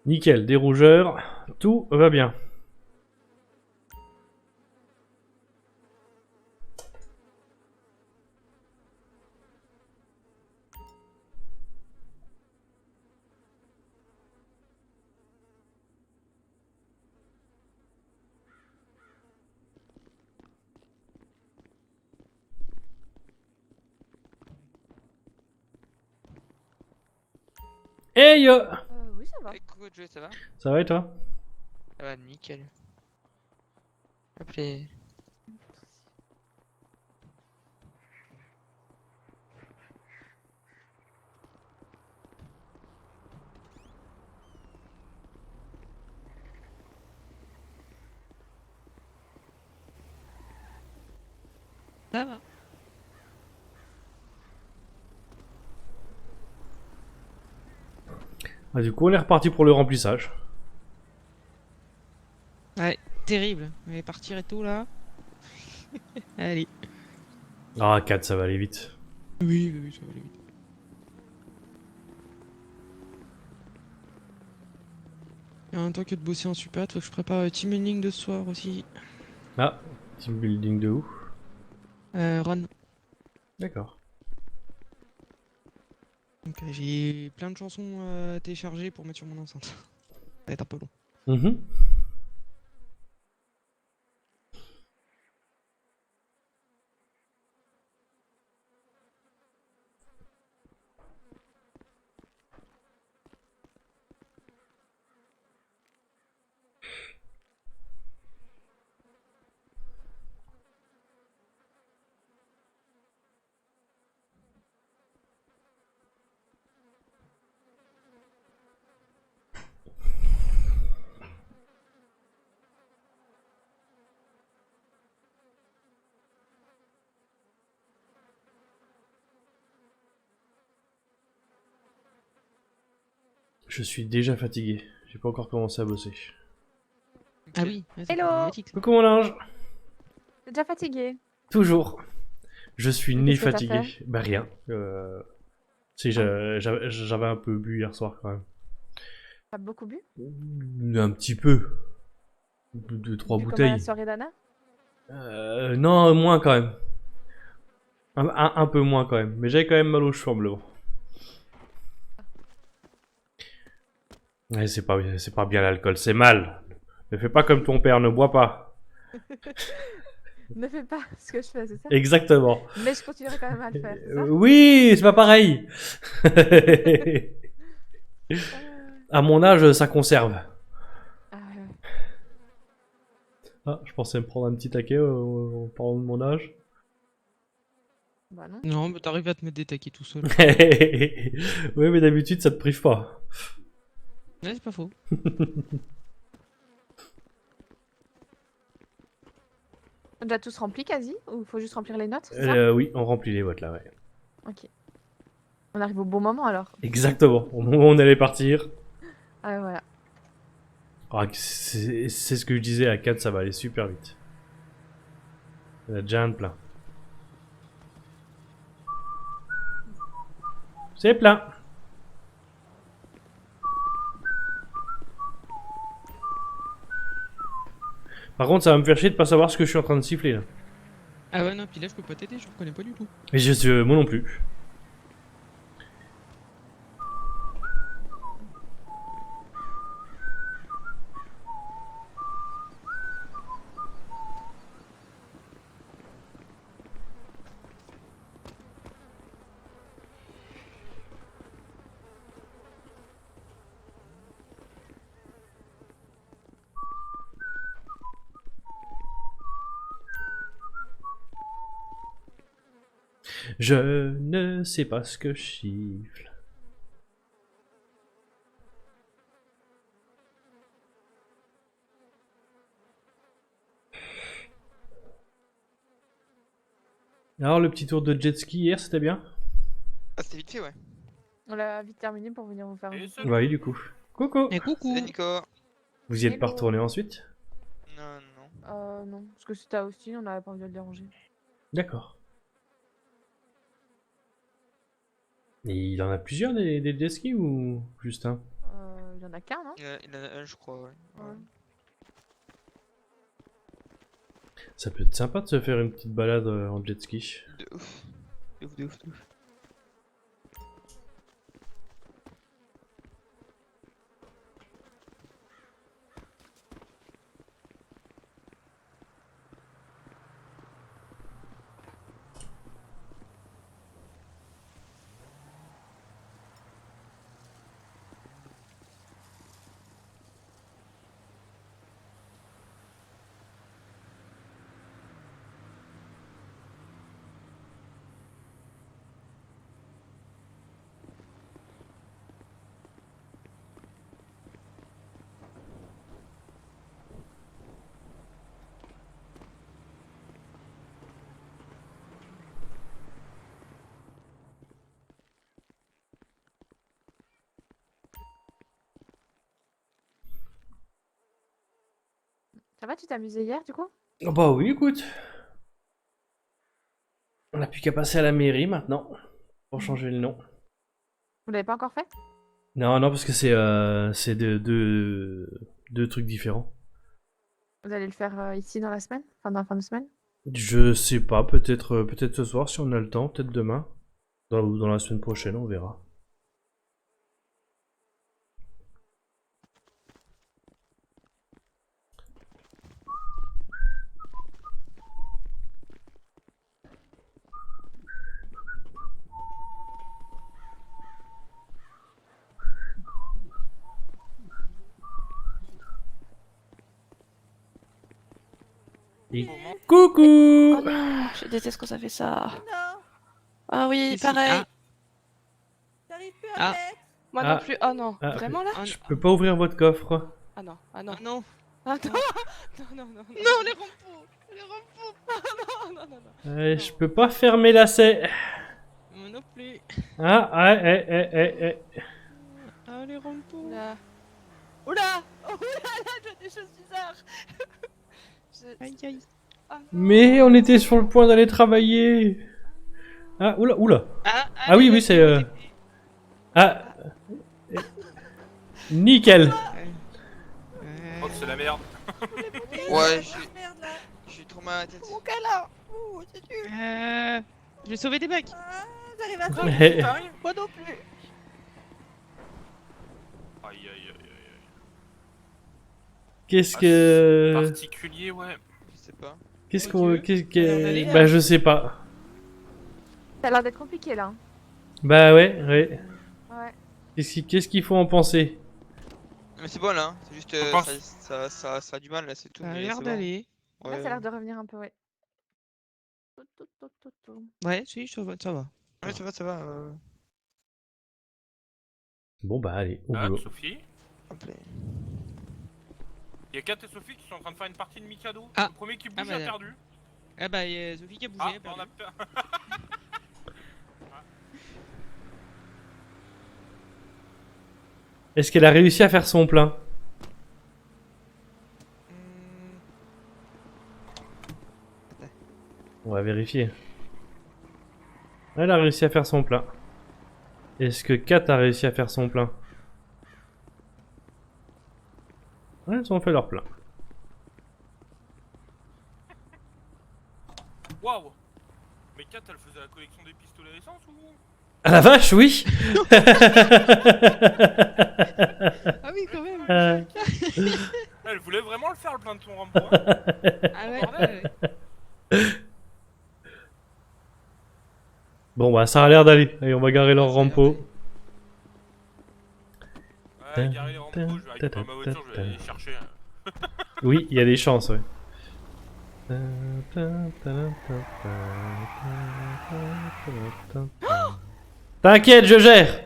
Nickel, des rougeurs, tout va bien. Hey yo! Oui, ça va. Coucou Joe, ça va? Ça va et toi? Ça va, nickel. Hop les... Ça va. Ah, du coup, on est reparti pour le remplissage. Ouais, terrible. On va partir et tout là. Allez. Ah, 4, ça va aller vite. Oui, oui, ça va aller vite. Et en même temps que de bosser en super, faut que je prépare le team building de ce soir aussi. Ah, team building de où? Ron. D'accord. Donc j'ai plein de chansons à télécharger pour mettre sur mon enceinte. Ça va être un peu long. Mhm. Je suis déjà fatigué. J'ai pas encore commencé à bosser. Ah oui, ouais, c'est Hello. problématique, ça. Coucou mon ange. T'es déjà fatigué? Toujours. Je suis Mais né qu'est-ce que t'as fatigué. fait Bah rien. Si j'avais un peu bu hier soir quand même. T'as beaucoup bu? Un petit peu. 2-3 Tu comme à la bouteilles. soirée d'Anna? Non, moins quand même. Un peu moins quand même. Mais j'avais quand même mal aux cheveux en. Ouais, c'est pas bien l'alcool, c'est mal. Ne fais pas comme ton père, ne bois pas. Ne fais pas ce que je fais, c'est ça? Exactement. Mais je continuerai quand même à le faire, c'est ça? Oui, c'est pas pareil. À mon âge, ça conserve. Ah ouais, ouais. Ah, je pensais me prendre un petit taquet en parlant de mon âge. Bah non. Non, mais t'arrives à te mettre des taquets tout seul. Oui, mais d'habitude, ça te prive pas. Ouais, c'est pas faux. On a déjà tous rempli quasi? Ou faut juste remplir les notes, c'est ça? Oui, on remplit les votes là, ouais. Ok. On arrive au bon moment alors. Exactement. Au moment où on allait partir. Ah ouais, voilà. Ah, c'est ce que je disais, à 4, ça va aller super vite. Il y en a déjà un de plein. C'est plein. Par contre, ça va me faire chier de pas savoir ce que je suis en train de siffler là. Ah ouais, non, puis là, je peux pas t'aider, je reconnais pas du tout. Et moi non plus. Je ne sais pas ce que je siffle. Alors, le petit tour de jet ski hier, c'était bien? Ah, c'était vite fait, ouais. On l'a vite terminé pour venir vous faire un bisou. Oui, du coup. Coucou. Et coucou. Salut Nico. Vous y êtes pas Hello. retourné ensuite? Non, non. Non, parce que c'était à Austin, on n'avait pas envie de le déranger. D'accord. Et il en a plusieurs des jet skis ou juste un? Il y en a qu'un, non? Il en a un, je crois, ouais. Ouais. Ça peut être sympa de se faire une petite balade en jet ski. De ouf. De ouf, de ouf, de ouf. Ça va, tu t'es amusé hier, du coup? Oh bah oui, écoute. On n'a plus qu'à passer à la mairie maintenant. Pour changer le nom. Vous l'avez pas encore fait? Non, non, parce que c'est deux trucs différents. Vous allez le faire ici dans la semaine? Enfin, dans la fin de semaine? Je sais pas, peut-être ce soir si on a le temps, peut-être demain. Ou dans la semaine prochaine, on verra. Et coucou! Oh non, je déteste quand ça fait ça. Non, Ah oui, Ici. pareil. t'arrives plus à Ah. mettre. Moi Ah. non plus. Oh non, Ah. vraiment là? Je peux pas ouvrir votre coffre. Ah non, ah non. Ah non. Ah non. Non, non, non. Non, les rampos. Les rampos. Non, non, non, non. Je peux pas fermer lacet. Moi non plus. Ah, ouais, Ah, les rampos. Là. Oula, oh là là, je vois des choses bizarres. Aïe, aïe. Ah non. Mais on était sur le point d'aller travailler. Ah, oula, oula. Ah oui, oui, c'est... Ah. Nickel. Oh, c'est la merde. Ouais, Merde là. je suis trop mal à la tête. Mon cas là. Ouh, c'est dur. Je vais sauver des mecs. Ah, j'arrive à faire. Mais- Moi non plus. Aïe aïe aïe aïe. Qu'est-ce Ah, que... Particulier, ouais. Je sais pas. Qu'est-ce Ok. qu'on... d'aller, Bah, je sais pas. Ça a l'air d'être compliqué, là. Hein. Bah ouais, ouais. Ouais. Qu'est-ce qu'il faut en penser? Mais c'est bon là, hein. C'est juste. On pense- Ça a du mal là, c'est tout. Ça a mais l'air c'est bon. d'aller. Là, Ouais. ça a l'air de revenir un peu, ouais. Tout. Ouais, si, ça va, ça va. Ouais, ça va, ça va. Bon bah allez, au Ah, boulot. Sophie. Hop là. Il y a Kat et Sophie qui sont en train de faire une partie de Mikado. Ah. Le premier qui bouge Ah, bah, a perdu. Ah bah, y a Sophie qui a bougé. Ah, elle a on perdu. a per- Est-ce qu'elle a réussi à faire son plein? On va vérifier. Elle a réussi à faire son plein. Est-ce que Kat a réussi à faire son plein? Ouais, elles ont fait leur plein. Waouh. Mais Kat, elle faisait la collection des pistolets à essence ou... Ah la vache, oui. Ah oui, quand même. Elle voulait vraiment le faire le plein de son Rambo. Hein. Ah ouais, Bordel. ouais. Bon bah ça a l'air d'aller. Allez, on va garer leur rampo. Ouais, garer les Rambo, je vais récupérer ma voiture, je vais aller les chercher. Hein. Oui, il y a des chances, ouais. T'inquiète, je gère.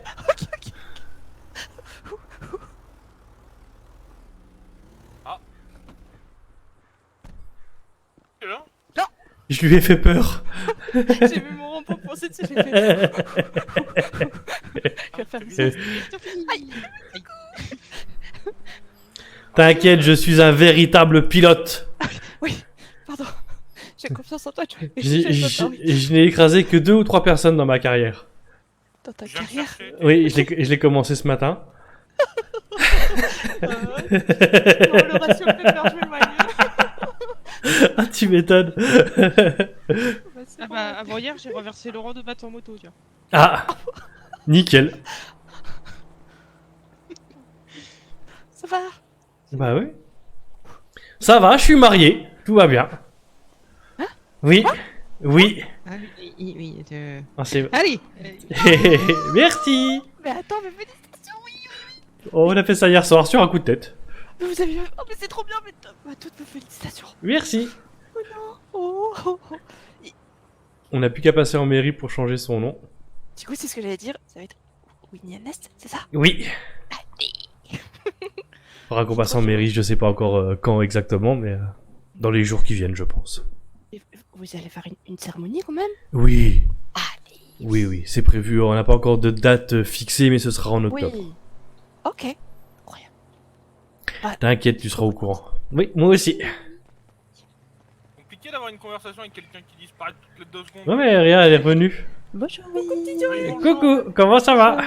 Et là Je lui ai fait peur. J'ai vu mon rampo penser dessus, j'ai fait. Je vais faire ça. T'inquiète, je suis un véritable pilote. Pardon. J'ai confiance en toi, tu vois. Je n'ai écrasé que 2 ou 3 personnes dans ma carrière. Dans ta Je viens de carrière. chercher. Oui, je l'ai commencé ce matin. Le ratio pépère, je m'éloigne. Ah, tu m'étonnes. Bah, c'est Ah bon. bah, avant hier, j'ai renversé Laurent de battre en moto, tiens. Ah, nickel. Ça va? Bah oui. Ça va, je suis marié. Tout va bien. Oui. Oui. Ah oui, oui. Ah, c'est... Allez Merci. Mais attends, mais félicitations, oui. Oh, on a fait ça hier soir sur un coup de tête. Mais vous avez... Oh, mais c'est trop bien, mais bah, toutes mes félicitations. Merci. Oh, oh, oh. On n'a plus qu'à passer en mairie pour changer son nom. Du coup, c'est ce que j'allais dire. Ça va être Winnie and Nest, c'est ça? Oui. Faudra qu'on passe en mairie, je sais pas encore quand exactement, mais dans les jours qui viennent, je pense. Et vous allez faire une cérémonie quand même? Oui. Allez. Oui, oui, c'est prévu. On n'a pas encore de date fixée, mais ce sera en octobre. Oui. Ok. Incroyable. T'inquiète, tu seras au courant. Oui, moi aussi. Compliqué d'avoir une conversation avec quelqu'un qui disparaît toutes les 2 secondes. Non mais rien, elle est revenue. Bonjour. Coucou, comment ça va?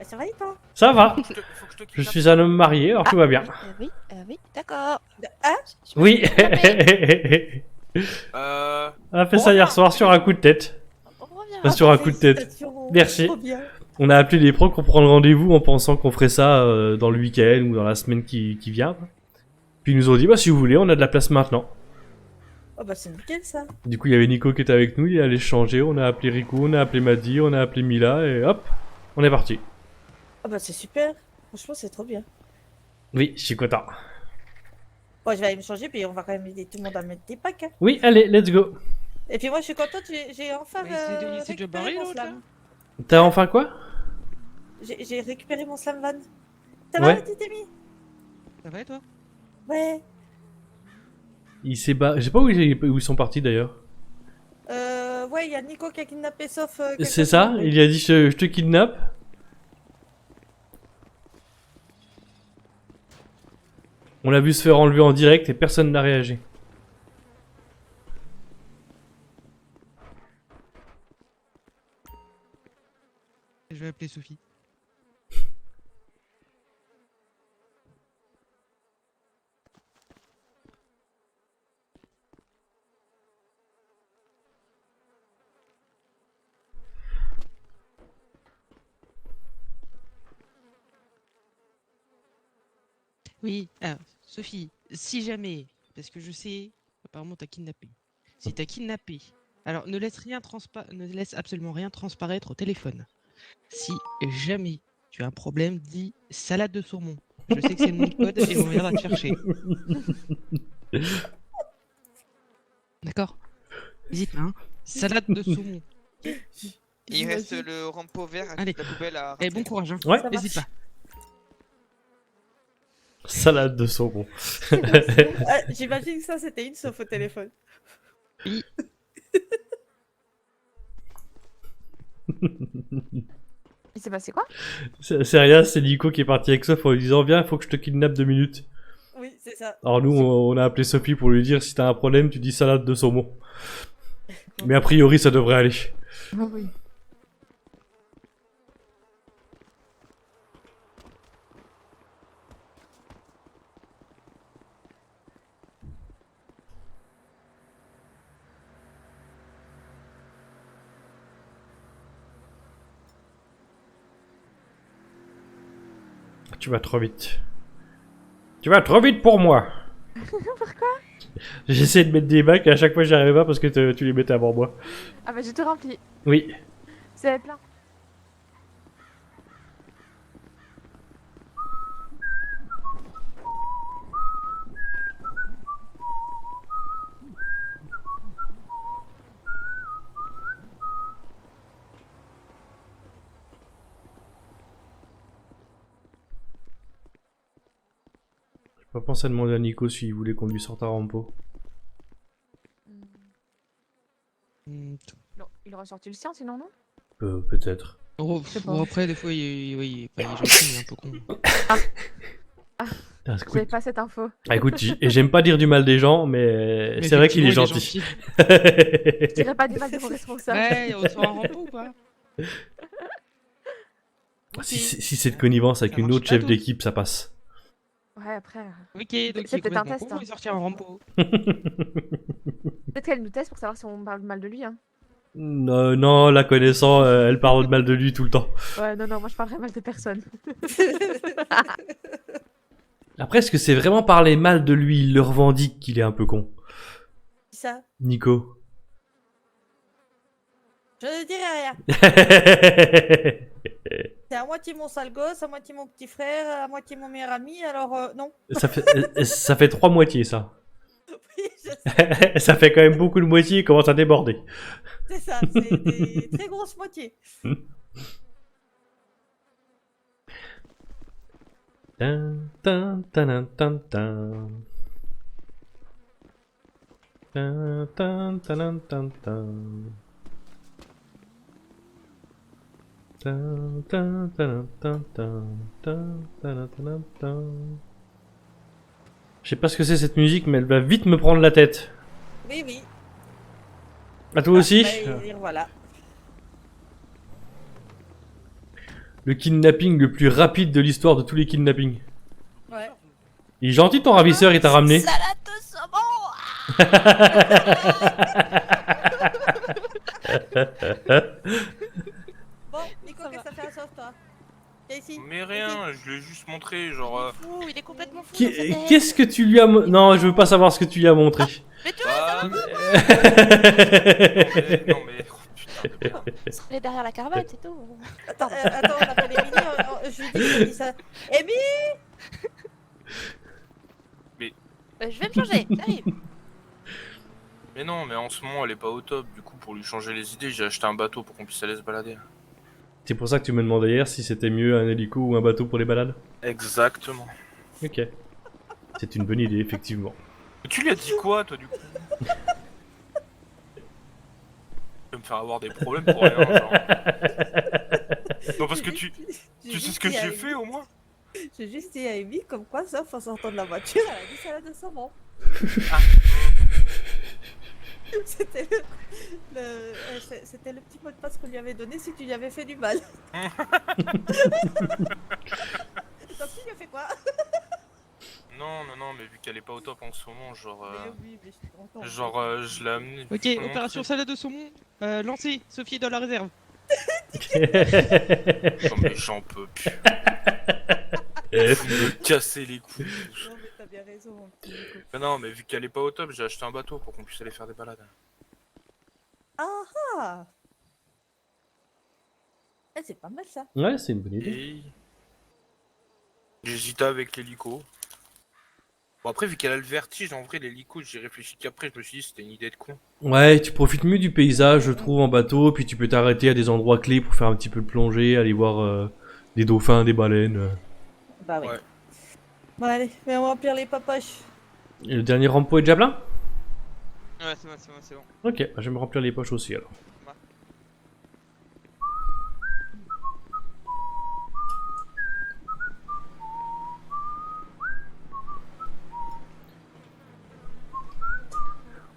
Ça va et toi? Ça va. Faut que je te Je kidnappe. suis un homme marié, alors tout va bien. Oui, d'accord. Ah, Oui. Euh... On a fait ça hier soir sur un coup de tête. on revient. Pas sur un coup de tête. Merci. On a appelé les pros pour prendre rendez-vous en pensant qu'on ferait ça dans le week-end ou dans la semaine qui vient. Puis ils nous ont dit, bah si vous voulez, on a de la place maintenant. Oh bah c'est nickel ça. Du coup, il y avait Nico qui était avec nous, il allait changer, on a appelé Rico, on a appelé Maddy, on a appelé Mila, et hop, on est parti. Oh bah c'est super. Franchement c'est trop bien. Oui, je suis content. Bon je vais aller me changer puis on va quand même aider tout le monde à mettre des packs. Hein. Oui, allez, let's go. Et puis moi je suis contente, j'ai enfin Mais c'est déjà barré, récupéré mon l'autre, slam. T'as enfin quoi? J'ai récupéré mon slam van. Ça Ouais. va petit Amy? Ça va et toi? Ouais. Il s'est je sais pas où ils sont partis d'ailleurs. Ouais, il y a Nico qui a kidnappé sauf... C'est ça? Il a dit je te kidnappe. On l'a vu se faire enlever en direct et personne n'a réagi. Je vais appeler Sophie. Oui, alors, Sophie, si jamais, parce que je sais, apparemment t'as kidnappé. Si t'as kidnappé, alors ne laisse absolument rien transparaître au téléphone. Si jamais tu as un problème, dis salade de saumon. Je sais que c'est le nom de code et on viendra te chercher. D'accord? N'hésite pas, hein. Salade de saumon. Il reste le rampeau vert à Allez. la poubelle à Et bon courage, hein. Ouais. Ça N'hésite pas. Salade de saumon. Ah, j'imagine que ça c'était une sauf au téléphone. Oui. Il s'est passé quoi? C'est rien, c'est Nico qui est parti avec Soph en lui disant viens, faut que je te kidnappe 2 minutes. Oui, c'est ça. Alors nous, on a appelé Sophie pour lui dire si t'as un problème, tu dis salade de saumon. Mais a priori, ça devrait aller. Ah oui. Tu vas trop vite. Tu vas trop vite pour moi. Pourquoi? J'essaie de mettre des bacs et à chaque fois j'y arrivais pas parce que tu les mettais avant moi. Ah bah j'ai tout rempli. Oui. C'est plein. J'ai pas pensé à demander à Nico s'il voulait qu'on lui sorte un rampo. Non, il aurait sorti le sien sinon non? Peut-être. Oh, sais pas. bon, après, des fois, il est gentil, mais un peu con. Ah, J'avais pas cette info. écoute, j'aime pas dire du mal des gens, mais c'est vrai qu'il est Effectivement, gentil. Je dirais pas du mal de mon responsable. Ouais, on sort un rampo ou pas? Si c'est de connivence avec Ça une marche autre pas chef tous. d'équipe, ça passe. Ouais, après. Ok, donc C'est il est peut-être un complètement test, con, hein. il sortit un rampo. Peut-être qu'elle nous teste pour savoir si on parle mal de lui. Hein. Non, non, la connaissant, elle parle mal de lui tout le temps. Ouais, non, moi je parlerai mal de personne. Après, est-ce que c'est vraiment parler mal de lui? Il le revendique qu'il est un peu con. Ça, Nico. je ne dirai rien. C'est à moitié mon sale gosse, à moitié mon petit frère, à moitié mon meilleur ami, alors non. ça fait 3 moitiés, ça. Oui, je sais, Ça fait quand même beaucoup de moitiés, il commence à déborder. c'est ça, c'est des très grosses moitiés. Tan, tan, tan, tan, tan. Tan, tan, tan, tan, tan. Tan, tan, tan, tan, tan, tan, tan, tan, tan. Je sais pas ce que c'est cette musique, mais elle va vite me prendre la tête. Oui, oui. À toi aussi? Et voilà. Le kidnapping le plus rapide de l'histoire de tous les kidnappings. Ouais. Il est gentil ton ravisseur, il t'a ramené. Salade de saumon. Bon, Nico, qu'est-ce que ça fait à sauce, toi? Viens ici. Mais rien, je lui ai juste montré, genre. Fou, il est complètement fou. dans sa tête. Qu'est-ce que tu lui as... Non, je veux pas savoir ce que tu lui as montré. Mais tu Bah, non, mais. Oh, putain de merde. elle est derrière la caravane, c'est tout. Attends, on appelle Émilie, je lui dis, je lui dis ça. Émilie! Je vais me changer, j'arrive. Mais non, mais en ce moment elle est pas au top. Du coup, pour lui changer les idées, j'ai acheté un bateau pour qu'on puisse aller se balader. C'est pour ça que tu me demandais hier si c'était mieux un hélico ou un bateau pour les balades. Exactement. Ok. C'est une bonne idée, effectivement. Mais tu lui as dit quoi, toi, du coup? Tu vas me faire avoir des problèmes pour rien, genre. Non, parce que tu sais ce que j'ai fait au moins? J'ai juste dit à Amy comme quoi, sauf en sortant de la voiture, elle a dit salade de saumon. C'était c'était le petit mot de passe qu'on lui avait donné si tu lui avais fait du mal. Donc tu lui as fait quoi? Non, mais vu qu'elle est pas au top en ce moment, genre. Mais oui, mais je suis content. Genre, je l'ai amené. Ok, opération salade de saumon, lancée, Sophie est dans la réserve. Non, mais j'en peux plus. Vous me cassez les couilles. Non, mais t'as bien raison, mon petit Nico. Mais non, mais vu qu'elle est pas au top, j'ai acheté un bateau pour qu'on puisse aller faire des balades. Ah! Eh, c'est pas mal ça. Ouais, c'est une bonne idée. Et. J'hésitais avec l'hélico. Bon, après, vu qu'elle a le vertige, en vrai, l'hélico, j'y réfléchi qu'après, je me suis dit c'était une idée de con. Ouais, tu profites mieux du paysage, je trouve, en bateau, puis tu peux t'arrêter à des endroits clés pour faire un petit peu de plongée, aller voir des dauphins, des baleines. Bah oui. Ouais. Bon, allez, viens remplir les papoches. Et le dernier rampo est déjà plein? Ouais, c'est bon, c'est bon. Ok, bah, je vais me remplir les poches aussi alors.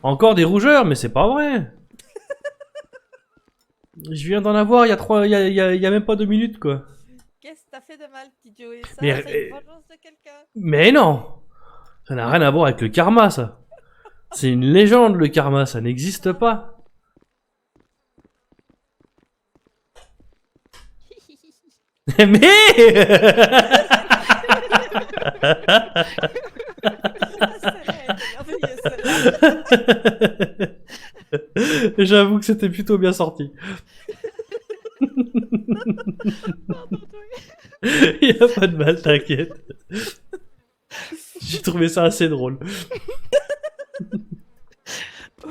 Encore des rougeurs, mais c'est pas vrai. Je viens d'en avoir il y a il y a même pas 2 minutes quoi. Qu'est-ce que t'as fait de mal, petit Joey? Ça, Mais, c'est une vengeance de quelqu'un. Mais non, ça n'a rien à voir avec le karma ça. C'est une légende le karma, ça n'existe pas. Mais j'avoue que c'était plutôt bien sorti. Il y a pas de mal, t'inquiète. J'ai trouvé ça assez drôle. Ah,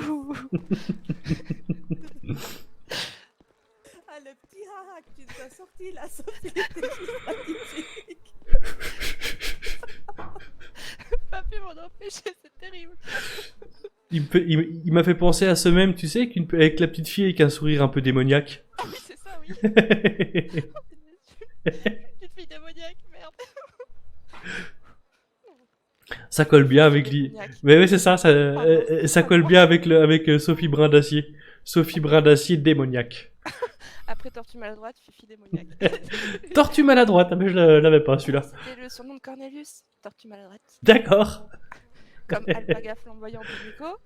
le petit haha que tu nous as sorti là, Sophie, était juste magnifique. Pas pu m'en empêcher, c'est terrible. Il m'a fait penser à ce même, tu sais, avec la petite fille avec un sourire un peu démoniaque. Ah oui, c'est ça, oui. Une fille démoniaque, merde. Ça colle bien avec lui. Mais oui, c'est ça, ça colle bien avec Sophie Brin d'Acier. Sophie Brin d'Acier démoniaque. Après Tortue Maladroite, Fifi démoniaque. Tortue maladroite, ah, mais je l'avais pas celui-là. C'était le surnom de Cornelius, Tortue Maladroite. D'accord. Comme Alpaga flamboyant pour Nico.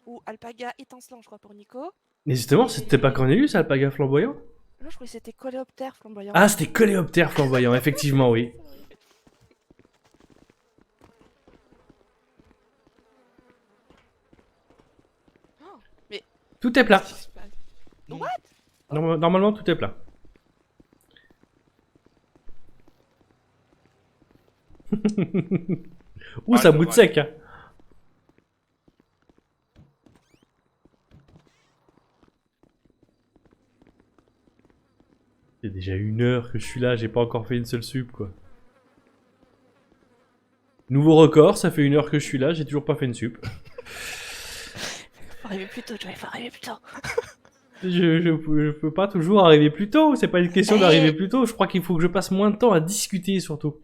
Ou Alpaga étincelant, je crois, pour Nico. Mais justement, c'était pas Cornelius, Alpaga flamboyant? Non, je crois que c'était Coléoptère flamboyant. Ah, c'était Coléoptère flamboyant, effectivement, oui. Oh, mais... Tout est plat. Qu'est-ce qui se passe? What? Normalement, tout est plat. Ouh, Ouais, ça c'est bout de vrai. sec, hein. C'est déjà 1 heure que je suis là, j'ai pas encore fait une seule sup, quoi. Nouveau record, ça fait 1 heure que je suis là, j'ai toujours pas fait une sup. Faut arriver plus tôt, Joey, faut arriver plus tôt. Je peux pas toujours arriver plus tôt, c'est pas une question d'arriver plus tôt, je crois qu'il faut que je passe moins de temps à discuter surtout.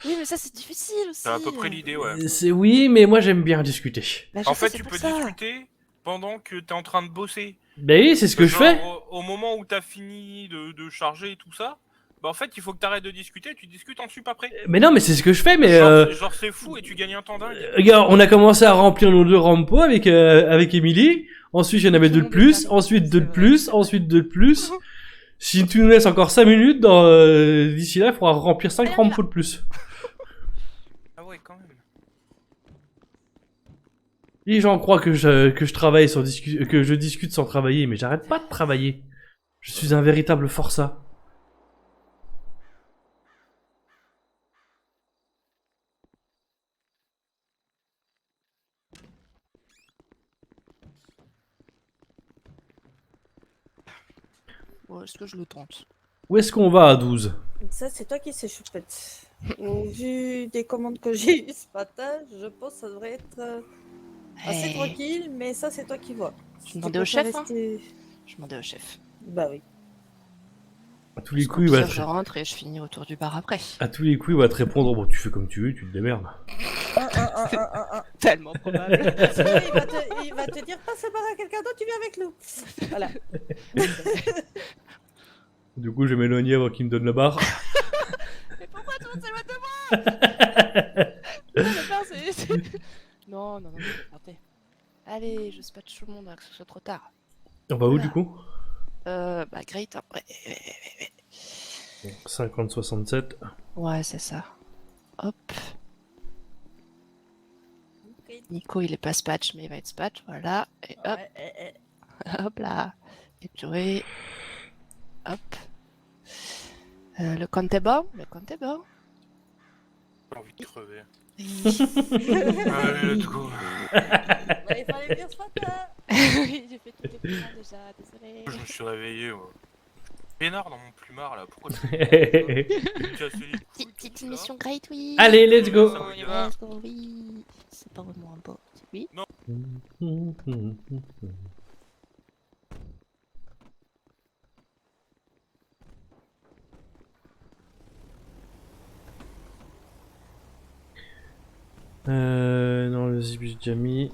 Oui, mais ça c'est difficile aussi. C'est à peu près l'idée, ouais. C'est oui, mais moi j'aime bien discuter. Bah, je En sais, fait, c'est tu pour peux ça. discuter pendant que t'es en train de bosser. Ben oui, c'est ce que je Genre, fais. Au moment où t'as fini de charger et tout ça, bah en fait, il faut que t'arrêtes de discuter, tu discutes en sup après. Mais non, mais c'est ce que je fais, mais Genre c'est fou et tu gagnes un temps dingue. regarde, on a commencé à remplir nos 2 rampos avec Emily. Ensuite, il y en avait Tout 2 le de monde plus. est là. Ensuite 2 de C'est plus. Ensuite 2 de plus. Si tu nous laisses encore 5 minutes, d'ici là, il faudra remplir 5 Allez, on y va. rampos de plus. Ah ouais, quand même. Les gens croient que je travaille sans que je discute sans travailler, mais j'arrête pas de travailler. Je suis un véritable forçat. Bon, est-ce que je le tente? Où est-ce qu'on va à 12? Ça, c'est toi qui sais, choupette. Vu des commandes que j'ai eues ce matin, je pense que ça devrait être assez Eh, tranquille, mais ça, c'est toi qui vois. Je Si demandais tu au chef, préfères hein. rester- Je demandais au chef. Bah oui. À tous les Parce coups, il qu'au va pire, te... je rentre et je finis autour du bar après. À tous les coups, il va te répondre, bon, tu fais comme tu veux, tu te démerdes. Tellement probable. Sinon, il va te dire, passe le bar à quelqu'un d'autre, tu viens avec nous. Voilà. Du coup, je vais m'éloigner avant qu'il me donne la barre. Mais pourquoi tout le monde s'éloigne de moi? Le bar, c'est... Non, non, non, attendez. Allez, je spatch tout le monde avant que ce soit trop tard. On va où du coup? Bah, great. Hein. Ouais. 50-67. Ouais, c'est ça. Hop. Nico, il est pas spatch, mais il va être spatch. Voilà. Et hop, hop là. Et Joey. Hop. Le compte est bon. Le compte est bon. J'ai envie de crever. Oui, Allez, let's go. Ouais, il fallait venir ce matin. j'ai fait toutes les commandes déjà, désolé. Je me suis réveillé, ouais. Pénard dans mon plumard là, pourquoi tu me casses les couilles, Petite tout ça mission great, oui. Allez, let's go. On y va. Let's go, oui. C'est pas vraiment un bot, oui. Non, le zip j'ai déjà mis.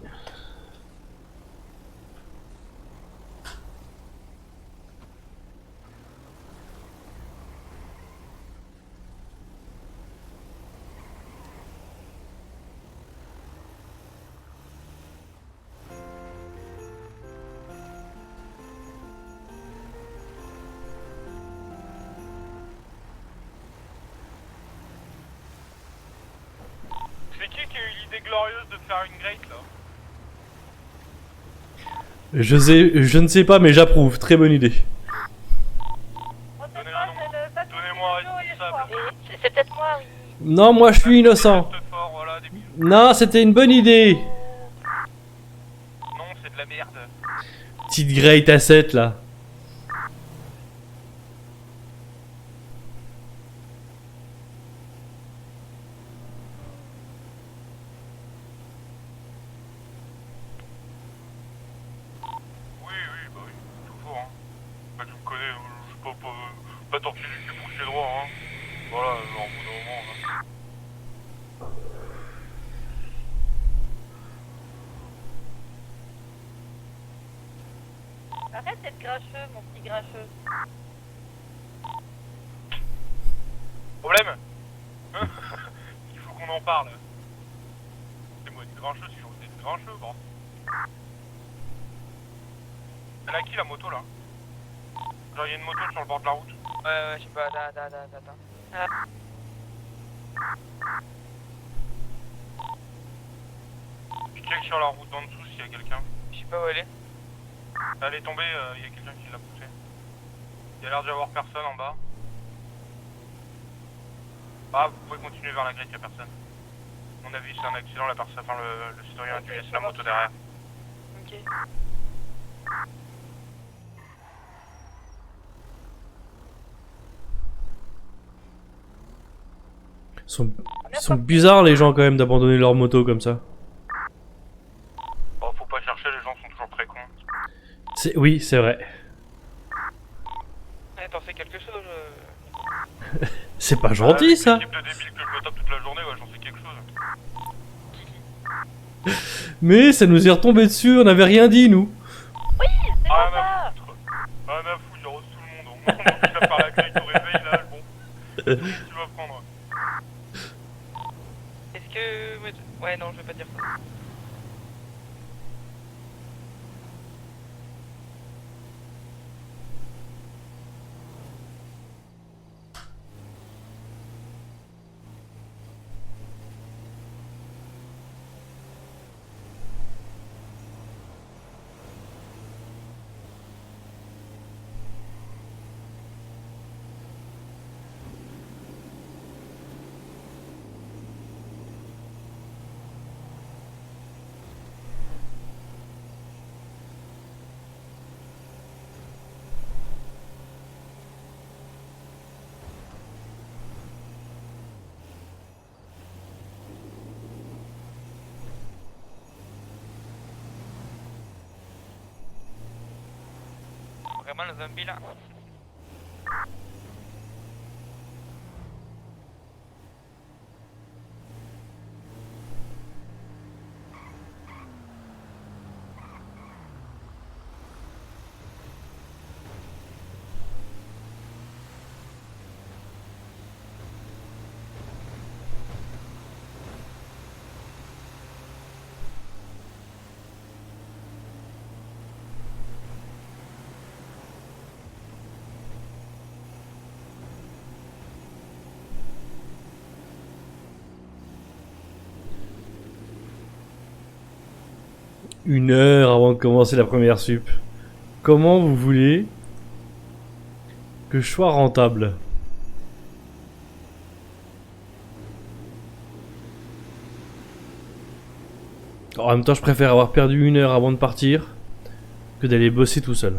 C'est qui a eu l'idée glorieuse de faire une great là? Je ne sais pas, mais j'approuve. Très bonne idée. Donnez un nom. Donnez-moi un responsable. C'est peut-être moi, oui. Non, moi je suis innocent. Reste fort, voilà, des bisous. Non, c'était une bonne idée. Non, c'est de la merde. Petite Great Asset là. Oui, oui, bah oui, toujours, hein. Bah, tu me connais, je peux pas tortiller le cul pour que j'ai droit, hein. Voilà, en bout d'un moment, hein. Arrête d'être grincheux, mon petit grincheux. Problème hein? Il faut qu'on en parle. C'est moi être grincheux si j'en veux être grincheux, bon. Elle a qui la moto là? Genre y'a une moto sur le bord de la route. Ouais, je sais pas, attends. Je check sur la route d'en dessous s'il y a quelqu'un. Je sais pas où elle est. Elle est tombée, il y a quelqu'un qui l'a poussée. Il y a l'air d'y avoir personne en bas. Ah, vous pouvez continuer vers la grille, y'a personne. À mon avis, c'est un accident, la personne, enfin le citoyen a dû laisser la moto derrière. Ok. Ils sont bizarres les gens quand même d'abandonner leur moto comme ça. Bon, faut pas chercher, les gens sont toujours très cons. Oui, c'est vrai. Ouais, t'en fais quelque chose. C'est pas gentil ça. L'équipe de débiles que je me tape toute la journée, ouais, j'en sais quelque chose. Mais ça nous est retombé dessus, on avait rien dit nous. Ah, ma foutre. Ah, ma foutre, j'arrose tout le monde. On m'oblige à faire la grille au réveil, là, bon. Tu vas prendre. Est-ce que. Ouais, non, je vais pas dire ça. Vraiment le zombie là. Une heure avant de commencer la première sup. Comment vous voulez que je sois rentable? En même temps, je préfère avoir perdu une heure avant de partir que d'aller bosser tout seul.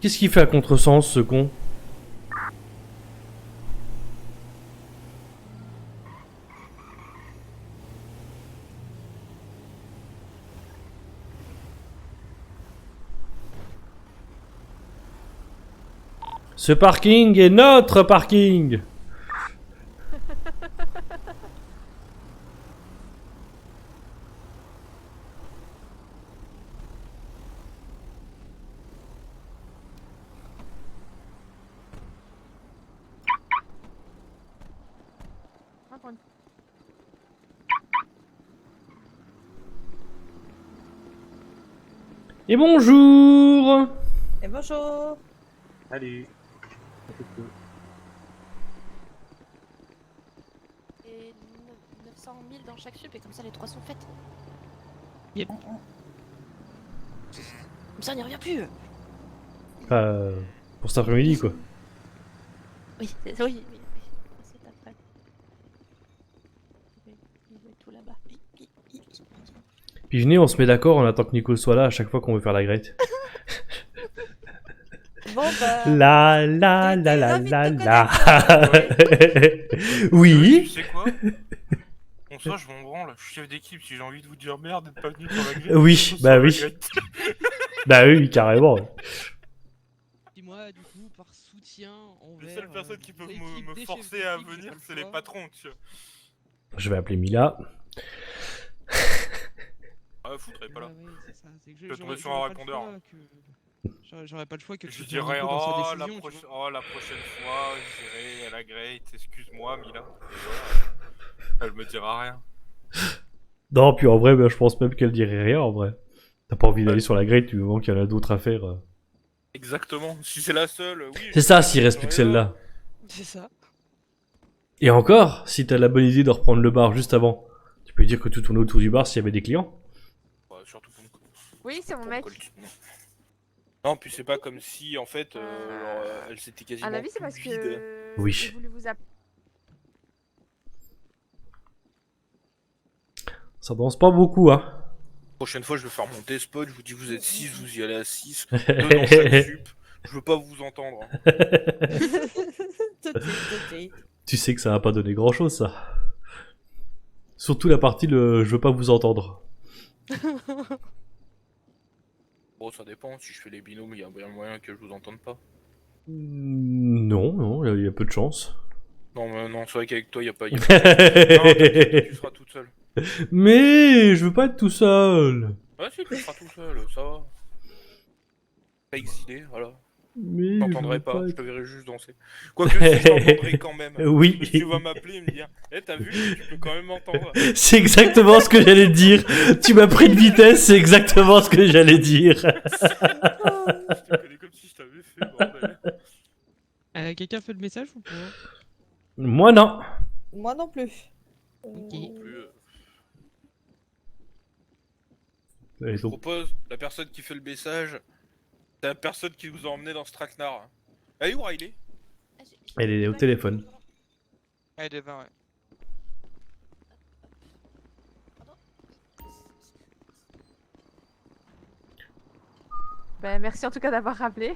Qu'est-ce qu'il fait à contresens, ce con? Ce parking est notre parking! Et bonjour! Et bonjour. Salut. Et 900 000 dans chaque sup, et comme ça les 3 sont faites. Yep. Comme ça on n'y revient plus. Pour cet après-midi, quoi. Oui, c'est après. Il met tout là-bas. Puis venez, on se met d'accord, on attend que Nico soit là à chaque fois qu'on veut faire la grette. Bon bah. La la la la envie de la te la. Tu Oui. sais quoi? Bon, ça, je m'en branle. Je suis chef d'équipe. Si j'ai envie de vous dire merde d'être pas venu sur la grille. Oui, je bah oui. regrette. Bah oui, carrément. Dis-moi, du coup, par soutien Le envers seul personnes qui peuvent l'équipe me des forcer chefs à d'équipe, venir, j'ai pas c'est le les choix. patrons, tu vois. Je vais appeler Mila. Ah, foutre, elle est pas là. Bah ouais, c'est ça. C'est que Je vais tomber j'aurais- sur un j'aurais pas le répondeur. choix j'aurais pas le choix que Je tu dirais, viens Nico dans sa oh, décision, tu vois. la prochaine fois, j'irai à la Great, excuse-moi, Mila. Et voilà. Elle me dira rien. Non, puis en vrai, je pense même qu'elle dirait rien en vrai. T'as pas envie d'aller Ouais. sur la grille, tu vois qu'il y en a d'autres à faire. Exactement. Si c'est la seule, oui. C'est ça, s'il reste plus que celle-là. C'est ça. Et encore, si t'as la bonne idée de reprendre le bar juste avant, tu peux dire que tout tournait autour du bar s'il y avait des clients. Bah, surtout pour me... Oui, c'est mon pour me mec. coller. Non, puis c'est pas comme si, en fait, elle s'était À quasiment mon avis, c'est toute parce vide. que. Oui. J'ai voulu vous appeler. Ça danse pas beaucoup, hein. Prochaine fois, je vais faire monter spot, je vous dis vous êtes 6, vous y allez à 6. 2 dans chaque sup. Je veux pas vous entendre. Hein. Tout de suite. Tu sais que ça va pas donner grand chose, ça. Surtout la partie je veux pas vous entendre. Bon, ça dépend. Si je fais les binômes, il y a bien moyen que je vous entende pas. Non, il y a peu de chance. Non, mais non, c'est vrai qu'avec toi, il y a pas. Non, t'inquiète, tu seras toute seule. Mais je veux pas être tout seul. Ouais, si, tu seras tout seul, ça va. Pas exilé, voilà. Mais Je t'entendrai veux pas, je être- te verrai juste danser. Quoique, si, je t'entendrai quand même. Oui. Tu vas m'appeler et me dire, eh, t'as vu, tu peux quand même m'entendre. C'est exactement ce que j'allais dire. Tu m'as pris de vitesse, c'est exactement ce que j'allais dire. Je te connais comme si je t'avais fait, bordel. Quelqu'un fait le message ou pas? Moi non. Moi non plus. Ok. Non plus, Et je donc, propose, la personne qui fait le message, c'est la personne qui nous a emmené dans ce traquenard. Elle est où, Riley? elle est au téléphone. Ouais, devant, ouais. Ben, merci en tout cas d'avoir rappelé.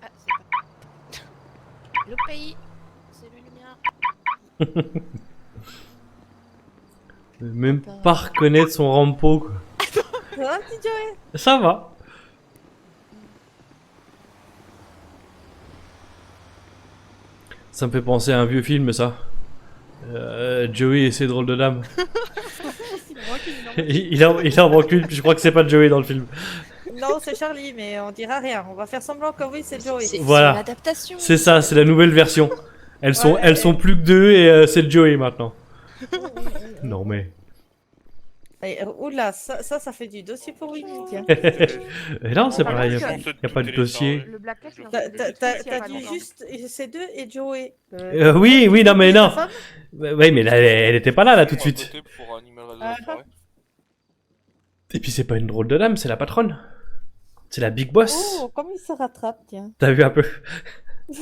Ah, c'est pas... Le pays. C'est le mien. Même pas reconnaître son rampo, quoi. Ça va, petit Joey? Ça va. Ça me fait penser à un vieux film, ça. Joey et ses drôles de dames. C'est moi qui dis non. il en manque une, puis je crois que c'est pas Joey dans le film. Non, c'est Charlie, mais on dira rien. On va faire semblant que oui, c'est Joey. Voilà. C'est l'adaptation. C'est ça, c'est la nouvelle version. Elles sont plus que deux et c'est Joey maintenant. Non mais... Oula, ça fait du dossier pour Winnie, tiens. Et non, c'est Par pareil, contre, y a pas de dossier. Le Blacklist, il en T'as fait des trucs aussi il y a t'as pas dit longtemps. juste ces deux et Joey. Oui, non mais ta non. femme Oui, mais là, elle était pas là tout de suite. Pour animer le reste de Ah, la soirée. Et puis c'est pas une drôle de dame, c'est la patronne. C'est la big boss. Oh, comme il se rattrape, tiens. T'as vu un peu? Et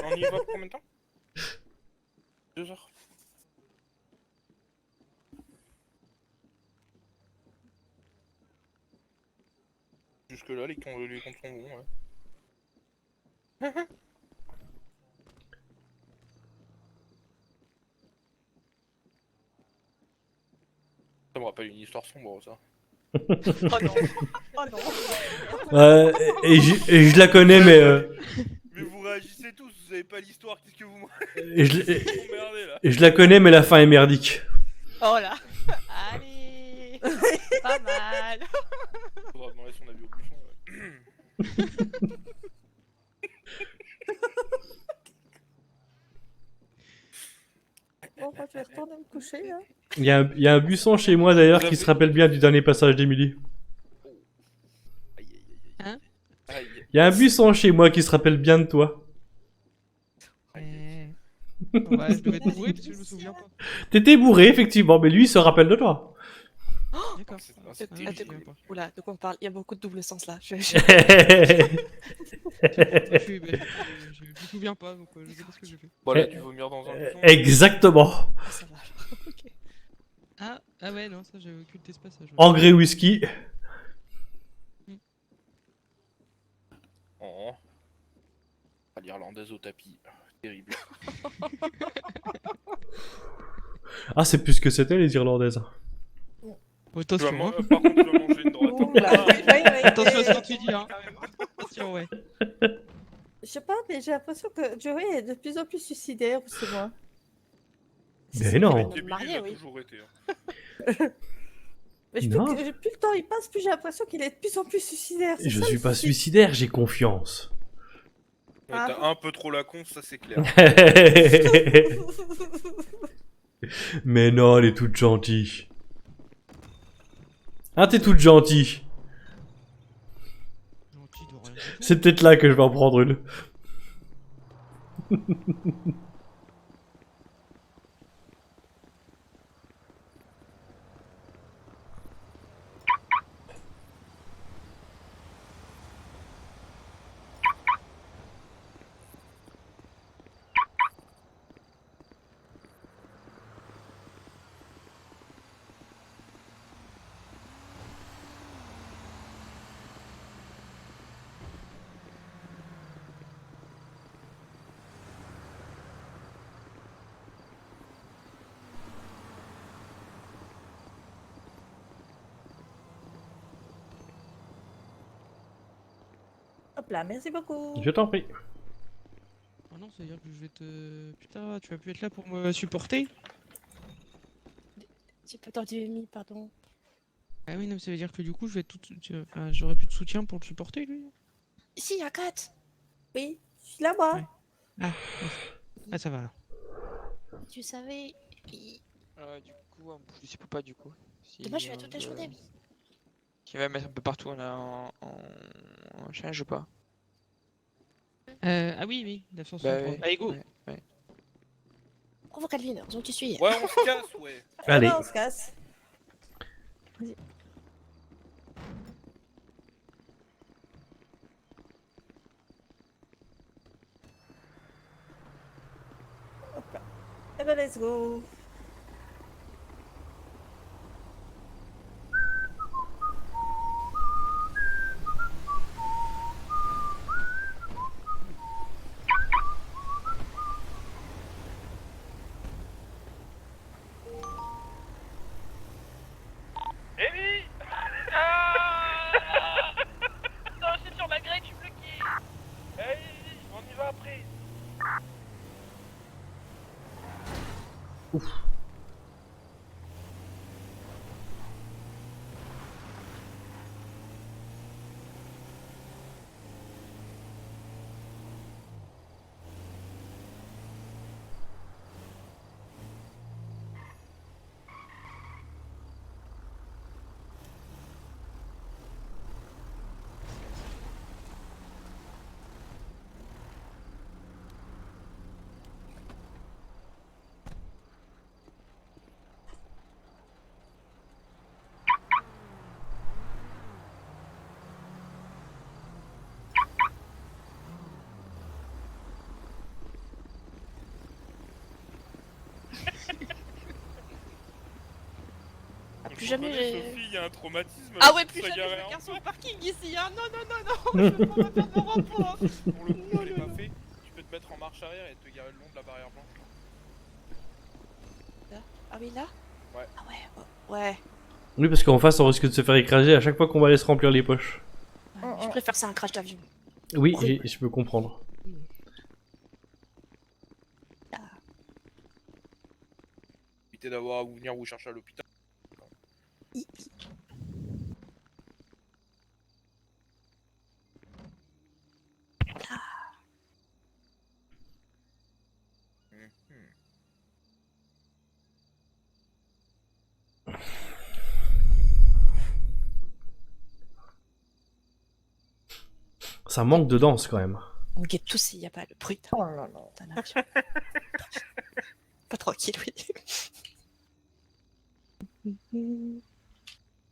on y va pour combien de temps? 2 heures. Jusque là, les comptes sont bons, ouais. Ça me rappelle une histoire sombre, ça. Oh non. Oh non. Et je la connais, mais... Mais vous réagissez tous, vous avez pas l'histoire, qu'est-ce que vous et je, m'emmerdez là? et je la connais, mais la fin est merdique. Oh là. Allez. Pas mal. Faudra demander son avis au bouchon. Ouais. Bon, moi, je vais retourner me coucher, là. Il y a un buisson chez moi d'ailleurs qui se rappelle bien du dernier passage d'Emily. Aïe, aïe, aïe, Hein aïe. Aïe. Il y a un buisson chez moi qui se rappelle bien de toi. Ouais, je devais être bourré parce que je me souviens pas. T'étais bourré, effectivement, mais lui il se rappelle de toi. D'accord. C'est Ah, c'est je me terrible. souviens pas. Oula, de quoi on parle? Il y a beaucoup de double sens là. Je me souviens pas, donc je sais pas ce que j'ai fait. Voilà, tu vomir dans un bouchon. Exactement. Ah, ça va. Ah ouais, non, ça j'avais occulté ce passage. Ouais. Engrais whisky. l'irlandaise au tapis. Terrible. Ah, c'est plus ce que c'était les Irlandaises. Attention, hein. Par contre, tu vas manger une droite. Ouh là, Attention à ce que tu dis, hein. Attention, ouais. Je sais pas, mais j'ai l'impression que Joey est de plus en plus suicidaire, ou c'est moi. Mais non. Débile, marié, il a oui. toujours été. Hein. Mais Non. plus le temps il passe, plus j'ai l'impression qu'il est de plus en plus suicidaire. c'est Je ça, suis le pas souci. suicidaire, j'ai confiance. Ouais, Ah. T'as un peu trop la con, ça c'est clair. Mais non, elle est toute gentille. Ah, t'es toute gentille. Gentil de rien du tout. C'est peut-être là que je vais en prendre une. Hop là, merci beaucoup. Je t'en prie. Ah non, ça veut dire que je vais te... Putain, tu vas plus être là pour me supporter? J'ai pas entendu Amy, pardon. Ah oui, non, ça veut dire que du coup, je vais tout... Enfin, j'aurai plus de soutien pour le supporter, lui. Ici, y'a 4. Oui, je suis là moi. Ouais. Ah, ça va, alors. Tu savais. Du coup, je sais pas du coup. Si, Dommage, je suis là toute la journée. Qui va mettre un peu partout en change ou pas? Ah oui, oui, 963. oui. Allez, go! Ouais. Bravo Calvin, heureusement que tu suis. Ouais, on se casse, ouais. Allez. Ah, on se casse. Hop là. Eh ben, let's go. Amy Non, je suis sur ma grille, je suis bloqué. Hey, on y va après. Plus jamais j'ai. Sophie, il y a un traumatisme. Ah ouais, plus Ça jamais garait je un regarde peu. sur le parking ici, hein. Non, non, non, non. Je veux pas me faire mon repos. Hein. Pour le coup, je l'ai pas fait. Tu peux te mettre en marche arrière et te garer le long de la barrière blanche. Ah oui, là. Ouais. Ah ouais, oh, ouais. Oui, parce qu'en face, on risque de se faire écraser à chaque fois qu'on va aller se remplir les poches. Je préfère ça à un crash d'avion. Oui, Horrible. je peux comprendre. Évitez d'avoir à vous venir vous chercher à l'hôpital. Ça manque de danse quand même. On guette tous s'il n'y a pas le bruit. Oh là là. d'un avion. Pas tranquille, oui.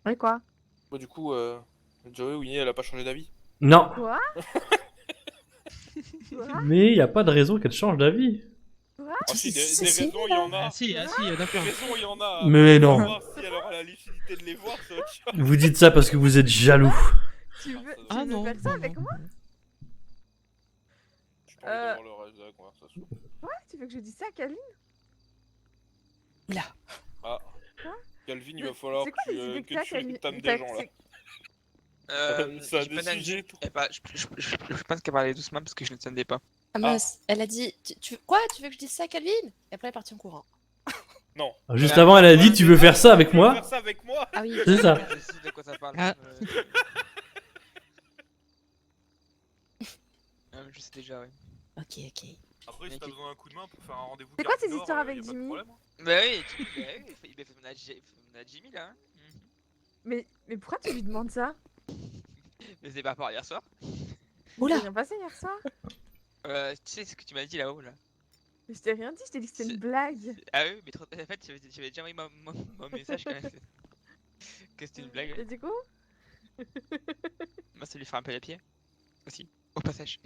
Oui, quoi? Bon, du coup, Joey, Winnie, elle a pas changé d'avis. Non, Quoi? Quoi? mais y a pas de raison qu'elle change d'avis. Ah si, des c'est raisons, il y en a. Ah si, Des d'accord. raisons, il y en a. Mais non. Voir si elle aura la lucidité de les voir, c'est autre chose. Vous dites ça parce que vous êtes jaloux. Tu veux, Ah tu veux non. faire ça non, avec non. moi? Je pense d'avoir le reste de la conversation. Ouais, tu veux que je dise ça à Calvin? Oula. Ah. Quoi? Calvin, il va falloir C'est quoi les idées que t'as, tu Calvin? tames T'as- des gens là. C'est un des sujets, toi. Je pense qu'elle parlait doucement parce que je ne l'entendais pas. Ah mince, elle a dit Quoi? Tu veux que je dise ça à Calvin? Et après, elle est partie en courant. Non. Juste avant, elle a dit tu veux faire ça avec moi? Faire ça avec moi? Ah oui. C'est ça. Je sais de quoi ça parle. Ah. Je sais déjà, ouais. Ok, ok. Après, si t'as besoin d'un coup de main pour faire un rendez-vous. C'est quoi Gare du ces Nord, histoires y a avec pas de Jimmy? problème, hein. Bah oui, il fait mon Jimmy là. Mais pourquoi tu lui demandes ça? Mais c'est par rapport à hier soir. Oula. T'es rien passé hier soir? Tu sais ce que tu m'as dit là-haut là. Mais je t'ai rien dit, je t'ai dit que c'était C'est- une blague. Ah oui, mais en fait, j'avais déjà envoyé mon message quand même. Que c'était une blague. Et Ouais. du coup? Moi, ça lui fera un peu les pieds. Aussi, au passage.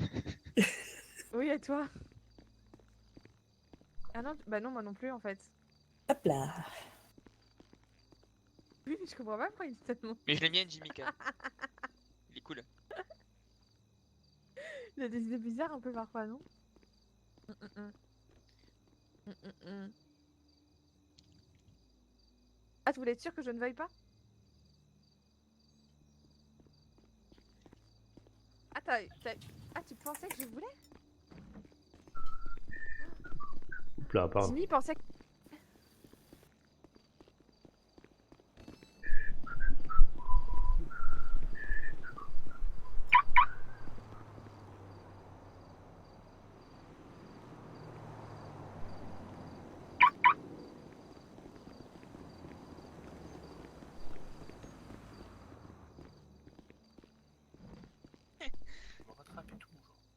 Oui, et toi? Ah non, bah non, moi non plus en fait. Hop là. Oui, je comprends pas pourquoi il dit tellement. Mais je l'aime bien, Jimmy quand même. Il est cool. Il a des idées bizarres un peu parfois, non? Ah, tu voulais être sûr que je ne veuille pas? Ah, ah, tu pensais que je voulais? Oups là, pardon. Jimmy pensait que...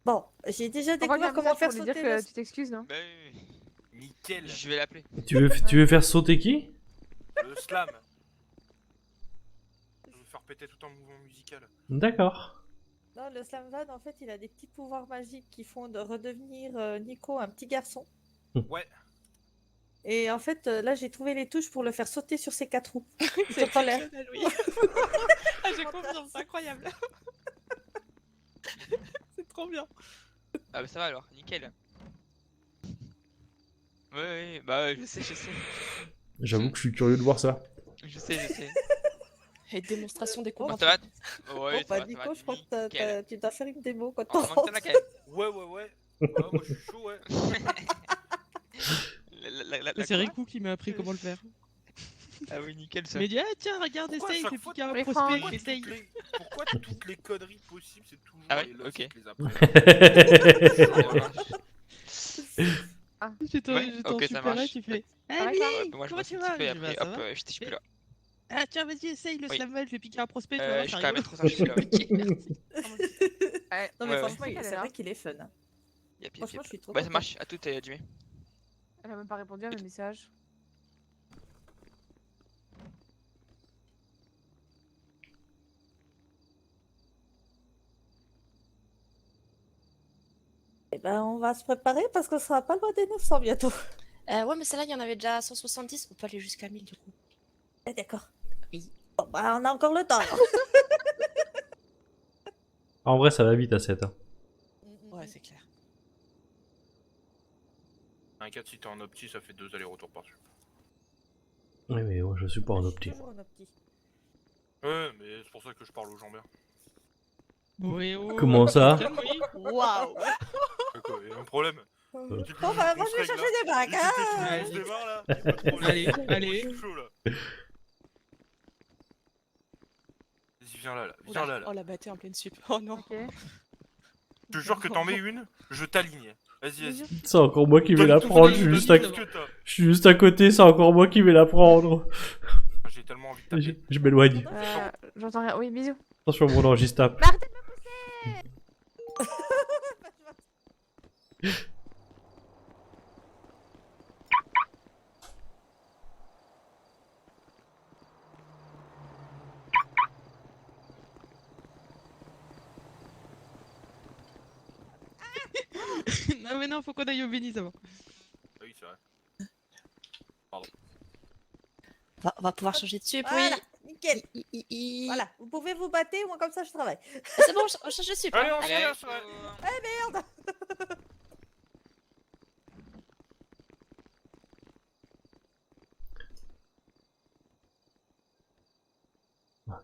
Bon, j'ai déjà Envoie découvert un comment message faire pour lui dire sauter que le... tu t'excuses, non? Bah oui, oui. Nickel. Je vais l'appeler. Tu veux faire sauter qui? Le slam. Je vais faire péter tout un mouvement musical. D'accord. Non, le Slam Van, en fait, il a des petits pouvoirs magiques qui font de redevenir Nico un petit garçon. Ouais. Et en fait, là, j'ai trouvé les touches pour le faire sauter sur ses 4 roues. C'est pas l'air. oui. Ah, j'ai confiance, c'est incroyable. C'est trop bien. Ah bah ça va alors, nickel. Ouais, bah ouais, je sais. J'avoue que je suis curieux de voir ça. Je sais. Et démonstration des Bon, combats. ça va? Bon, Ouais, bah, ça va, Nico, je crois que nickel. tu dois faire une démo quand Oh, t'en manque t'en as rentres. quand même. Ouais. Ouais, moi je suis chaud, ouais. C'est Riku qui m'a appris comment le faire. Ah oui, nickel Il ça. m'a dit, ah tiens, regarde, Pourquoi à essaye, chaque le fois piquer à un les prospect, francs, essaye. Pourquoi toutes les conneries possibles, c'est toujours Ah ouais, les love ok. sites, les après. J'étais Ouais, j'étais en ok, ça super marche. et tu fais, va, ah oui, toi Ouais, bah moi je comment me tu suis vas? fait Je dis, bah, après, ça hop, va. je suis plus là. Ah tiens, vas-y, essaye le Oui. slam je vais piquer un prospect, tu vas voir, Je c'est suis quand même rigolo. trop ça, je suis plus là. Ok, merci. Non, mais Ouais, franchement, ouais. c'est vrai qu'il est fun. hein. Yep. Franchement, je suis trop Bah ça contente. marche, à tout, Jimmy. Elle a même pas répondu à mes messages. Eh ben, on va se préparer parce qu'on sera pas loin des 900 bientôt. Ouais, mais celle-là, il y en avait déjà 170. On peut aller jusqu'à 1000 du coup. Eh, d'accord. Oui. Bon, bah, on a encore le temps. alors. En vrai, ça va vite à 7. Hein. Ouais, c'est clair. Un 4 si t'es en opti, ça fait 2 allers-retours par dessus. Oui, mais moi, je suis pas en opti. Toujours en opti. Ouais, mais c'est pour ça que je parle aux gens bien. Oui, oh, Comment ça? oui. Waouh. Quoi, y a un problème. Du coup, Bon, bah, on moi, se je vais règle, chercher des bacs, là. hein. On se démarre là. Y a pas de problème. Allez, allez. Je suis chaud là. Vas-y, viens là. Viens là. Oh, la battue en pleine sup. Oh non. Ok. Je te jure que t'en mets une, je t'aligne. Vas-y. C'est encore moi qui vais la Donne prendre. tout Je ce que t'as. suis juste à côté, c'est encore moi qui vais la prendre. J'ai tellement envie de taper. Je m'éloigne. J'entends rien. Oui, bisous. Attention, mon ange, il se tape. Mais arrêtez de me pousser. Non mais non, faut qu'on aille au Venise avant. Ah oui, c'est vrai. On va pouvoir changer de sup, Voilà, oui. nickel. Voilà. Voilà, vous pouvez vous battre, moi comme ça je travaille. C'est bon, on change de sup. Allez, hein. on se Allez, lâche, ouais. Eh merde.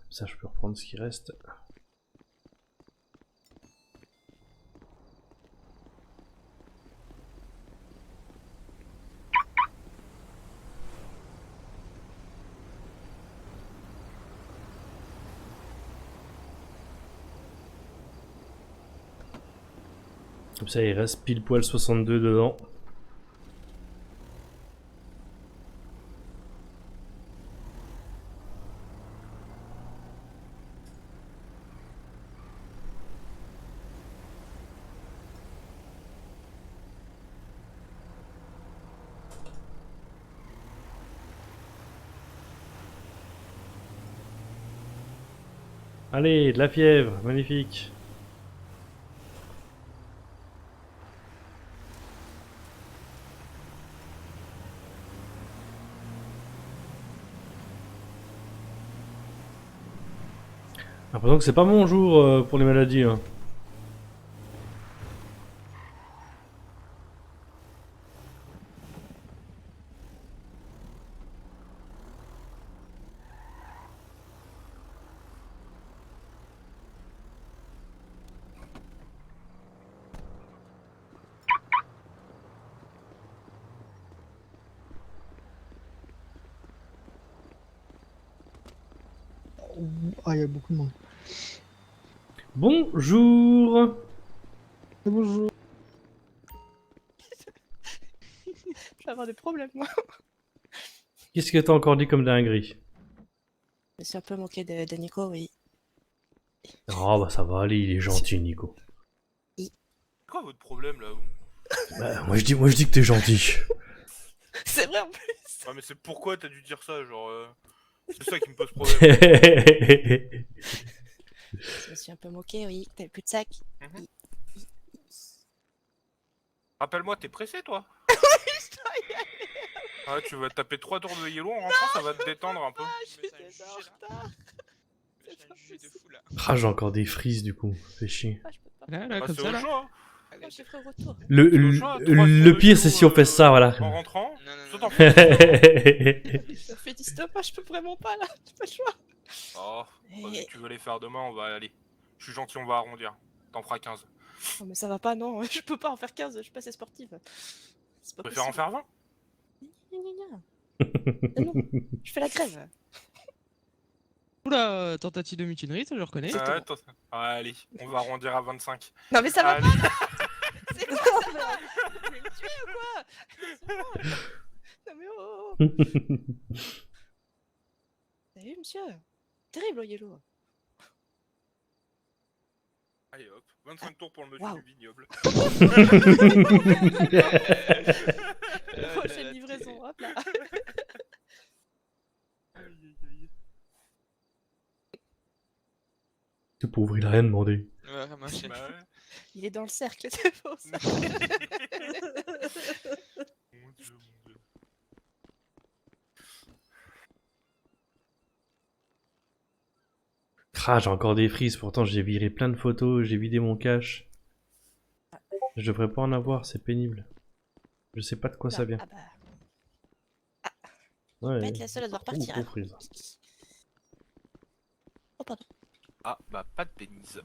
Comme ça, je peux reprendre ce qui reste. Comme ça, il reste pile poil 62 dedans. Allez, de la fièvre, magnifique. J'ai l'impression que c'est pas mon jour pour les maladies. Hein. Ah, il y a beaucoup de monde. Bonjour. Bonjour. Je vais avoir des problèmes, moi. Qu'est-ce que t'as encore dit comme dinguerie? Je me suis un peu moqué de Nico, oui. Oh bah ça va aller, il est gentil Nico. C'est quoi votre problème là vous Bah, moi je dis que t'es gentil. C'est vrai en plus. Ah mais c'est pourquoi t'as dû dire ça, genre... C'est ça qui me pose problème. Je me suis un peu moqué, oui. T'avais plus de sac. Mhm. Rappelle-moi, t'es pressé toi? Oui, je dois y aller. Ah, tu vas taper 3 tours de yellow en rentrant, ça va te détendre un peu. Je suis déjà en retard. C'est un jugé de fou là. Ah j'ai encore des frises du coup, fait chier. Ah, je peux pas. Là, Bah, comme c'est ça, au là. choix, hein. Moi, j'ai fait retour. Le pire c'est si on fait ça, voilà. En rentrant, Non, non, saute non, en non. Je fais du stoppage, je peux vraiment pas là. J'ai pas le choix. Oh, bah, vu que tu veux les faire demain, on va aller. Je suis gentil, on va arrondir. T'en feras 15. Oh, mais ça va pas, non. Je peux pas en faire 15, je suis pas assez sportive. C'est Tu pas préfères en faire 20? Non, je fais la grève. Oula, tentative de mutinerie, ça je reconnais. Exactement. Attends. Allez, on va arrondir à 25. Non, mais ça va Allez. pas. C'est quoi ça? Vous voulez me tuer ou quoi? C'est bon. Non, mais oh. T'as vu, monsieur? Terrible, au yellow. Allez hop, 25 tours pour le monsieur Waouh. du vignoble. Prochaine livraison, hop là. Le pauvre, il a rien demandé. Ouais, vraiment, je- Bah ouais. Il est dans le cercle, c'est pour ça. Mon dieu, mon dieu. Ah j'ai encore des frises, pourtant j'ai viré plein de photos, j'ai vidé mon cache. Je devrais pas en avoir, c'est pénible. Je sais pas de quoi ça vient. Ah bah, Ouais, pas être la seule à devoir partir. gros frise. Oh, pardon. Ah, bah pas de bénise.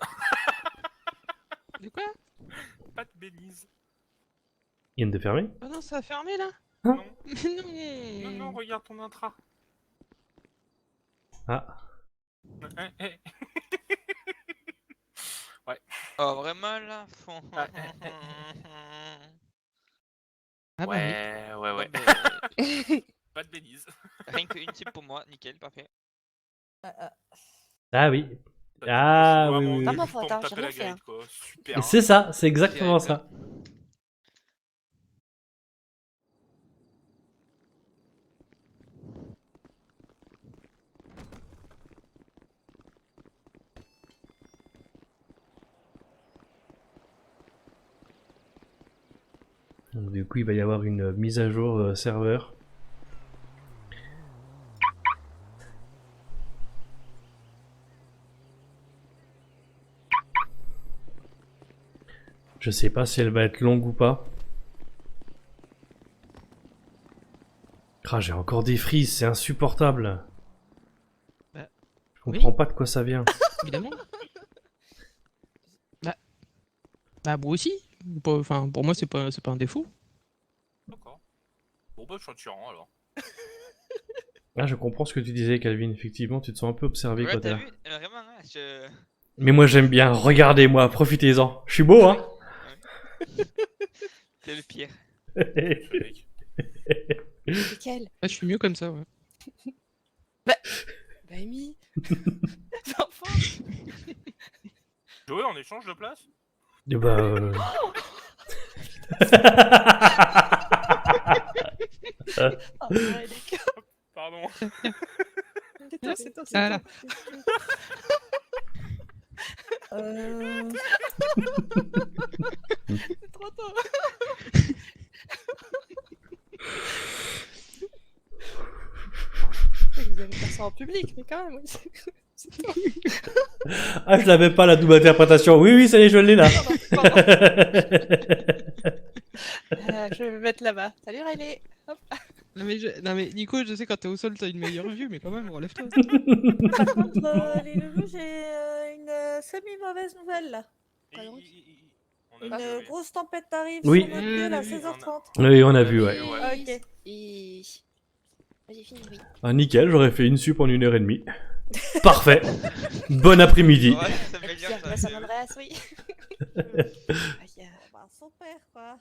De quoi? Pas de bénise. Il vient de fermer? Oh non, ça a fermé là? Hein? Non. Mais non. Non, regarde ton intra. Ah. Ouais. Oh, vraiment là fond. Ah, Ah bah oui. Ouais. Bah, Pas de bénise. rien qu'une type pour moi, nickel, parfait. Ah oui. Ah oui, oui, Pas oui. ma faute, hein, j'ai Taper la rien fait, grille, quoi. Super. C'est ça, c'est exactement Direct, ça. Donc, du coup, il va y avoir une mise à jour serveur. Je sais pas si elle va être longue ou pas. Ah, j'ai encore des frises, c'est insupportable. Bah. Je comprends pas de quoi ça vient. Évidemment. Bah moi aussi. Enfin, pour moi, c'est pas un défaut. D'accord. Bon bah je suis un tyran alors. Ah, je comprends ce que tu disais, Calvin. Effectivement, tu te sens un peu observé Ouais, quand t'es t'as là. vu? Vraiment, hein, Mais moi, j'aime bien. Regardez-moi, profitez-en. Je suis beau, hein? C'est le pire. Nickel. Ah, je suis mieux comme ça, ouais. Bah, Amy. Enfin. Joey, on échange de place? Et bah. Oh, ouais, d'accord. Pardon. C'est toi, Ah, là. C'est trop tôt. Vous allez faire ça en public, mais quand même, oui. C'est toi. Ah, je l'avais pas la double interprétation. Oui, oui, ça y est, je l'ai là. Pardon. Je vais me mettre là-bas. Salut Riley. Hop. Non mais Nico, je sais quand t'es au sol, t'as une meilleure vue, mais quand même, relève-toi. Par contre, les loulous, j'ai une semi-mauvaise nouvelle là. On a Une vu, oui. grosse tempête arrive Oui. sur notre gueule à 16h30. Oui, on a vu, ouais. Ok. Et... J'ai fini, oui. Ah, nickel, j'aurais fait une sup en 1h30. Parfait. Bon après-midi. Ouais, ça me fait bien ça. Ça Andreas, oui. Bah, son père, quoi.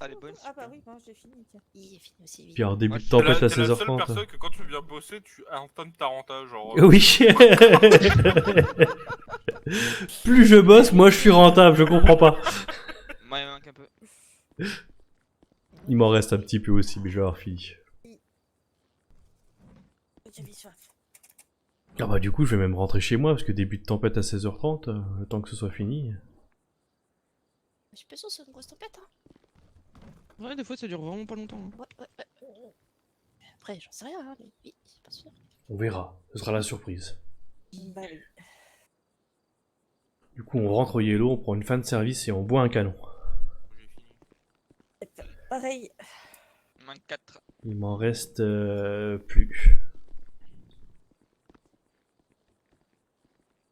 Ah, les bonnes. Ah bah oui, moi j'ai fini, tiens. Il est fini aussi, oui. Puis en début de T'es tempête à t'es la seule 16h30. personne que quand tu viens bosser, tu entonnes ta renta, genre... Oui. Plus je bosse, moi je suis rentable, je comprends pas. Moi, il me manque un peu. Il m'en reste un petit peu aussi, mais je vais avoir fini. J'avais soif. Ah bah du coup, je vais même rentrer chez moi, parce que début de tempête à 16h30, le temps que ce soit fini. Je suis pas sûr que c'est une grosse tempête, hein. Ouais, des fois, ça dure vraiment pas longtemps. Hein. Ouais. Après, j'en sais rien, hein, mais oui, c'est pas sûr. On verra, ce sera la surprise. Bah oui. Du coup, on rentre au Yellow, on prend une fin de service et on boit un canon. Pareil. Il manque 4. Il m'en reste plus.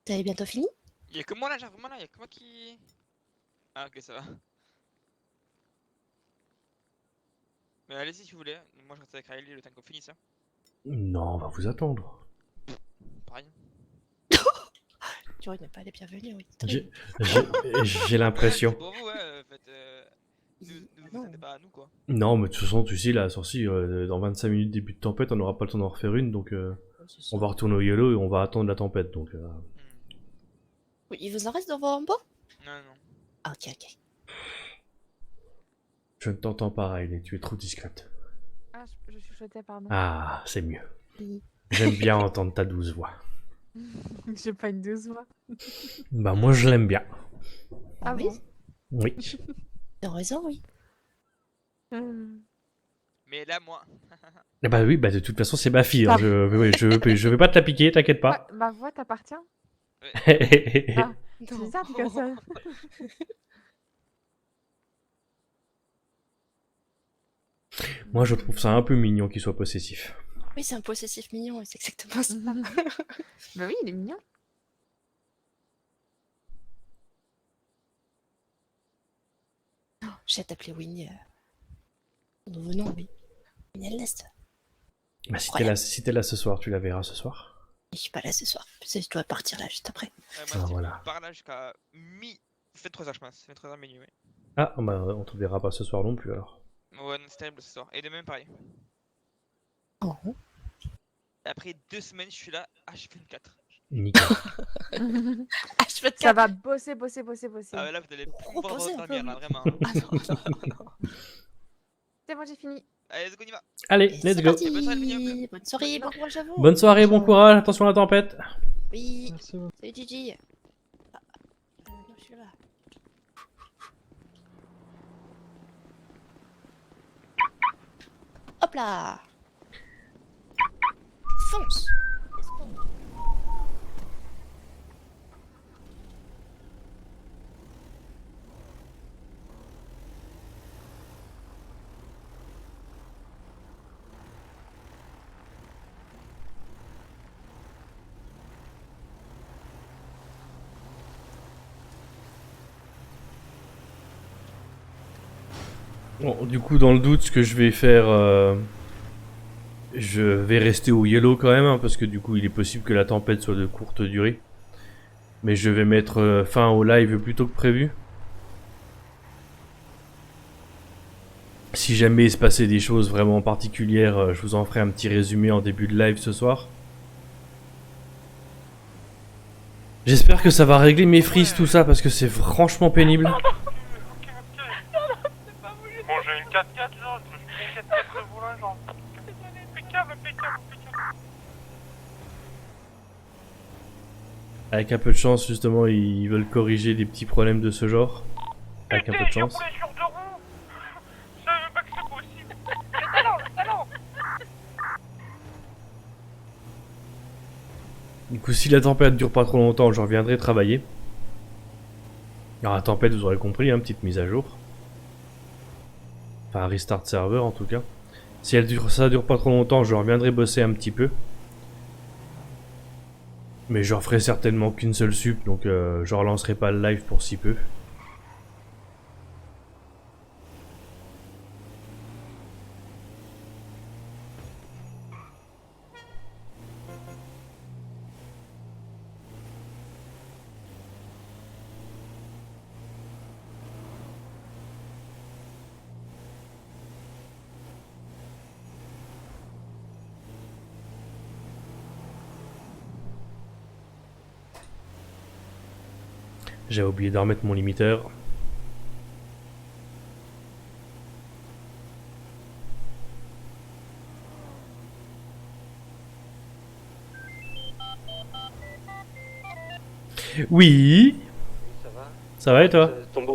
T'avais bientôt fini? Il y a que moi là, genre vraiment là, il y a que moi qui. Ah, ok, ça va. Mais allez-y si vous voulez. Moi je reste avec Riley le temps qu'on finisse. Hein. Non, on va vous attendre. Pareil. Tu vois, il n'est pas les bienvenus, oui. J'ai l'impression. C'est pour vous, ouais, en fait. Ne vous attendez pas à nous quoi. Non, mais de toute façon, tu sais, la sortie, dans 25 minutes début de tempête, on n'aura pas le temps d'en refaire une, donc on va retourner au Yellow et on va attendre la tempête, donc... Oui, il vous en reste dans vos bois? Non. Ah, ok. Je ne t'entends pas, Riley, tu es trop discrète. Ah, je chuchotais, pardon. Ah, c'est mieux. Oui. J'aime bien entendre ta douce voix. J'ai pas une douce voix. Bah moi, je l'aime bien. Ah oui? bon? Oui. T'as raison, oui. Mais là, moi. Ah bah oui, bah de toute façon, c'est ma fille. Hein. Je vais pas te la piquer, t'inquiète pas. Ma voix t'appartient? Ouais. Ah, c'est bizarre dit comme ça. Moi, je trouve ça un peu mignon qu'il soit possessif. Oui, c'est un possessif mignon, et c'est exactement ça. Bah oui, il est mignon. Oh, j'ai t'appeler Winnie. Nous venons, oui. Winnie à l'Est. Bah, si t'es là ce soir, tu la verras ce soir. Je suis pas là ce soir. Je dois partir là juste après. Moi, si voilà. vous par là jusqu'à Faites 3h, je pense. 23h minuit, ouais. Ah, bah on te verra pas ce soir non plus alors. Ouais, non, c'est terrible ce soir. Et demain, pareil. Oh. Après 2 semaines, je suis là, H24. Nickel. H24. Ça va bosser. Ah ouais, là, vous allez plus me voir Reposer un dormir, peu. là, vraiment. Ah non. C'est bon, j'ai fini. Allez, let's go, on y va. Allez, Et let's c'est go. parti. Bonne soirée, Mignon. Bonne soirée, bon courage à vous. Bonne soirée, bon courage, attention à la tempête. Oui. Merci beaucoup. Salut Gigi. Ah. Non, je suis là. Hop là. Fonce. Bon, du coup, dans le doute, ce que je vais faire, je vais rester au yellow quand même, hein, parce que du coup, il est possible que la tempête soit de courte durée. Mais je vais mettre fin au live plus tôt que prévu. Si jamais il se passait des choses vraiment particulières, je vous en ferai un petit résumé en début de live ce soir. J'espère que ça va régler mes frises tout ça parce que c'est franchement pénible. Bon, j'ai une 4x4 là, je fais une 4x4 de volant, genre. Impeccable, impeccable. Avec un peu de chance, justement, ils veulent corriger des petits problèmes de ce genre. Avec un peu de chance. J'ai roulé sur 2 roues. Je savais même pas que c'était possible. Le talent. Du coup, si la tempête dure pas trop longtemps, je reviendrai travailler. Alors la tempête, vous aurez compris, hein, petite mise à jour. Enfin, restart serveur en tout cas. Si ça dure pas trop longtemps, je reviendrai bosser un petit peu. Mais je referai certainement qu'une seule sup, donc je relancerai pas le live pour si peu. J'avais oublié de remettre mon limiteur. Oui. Ça va? Ça va et toi? Ton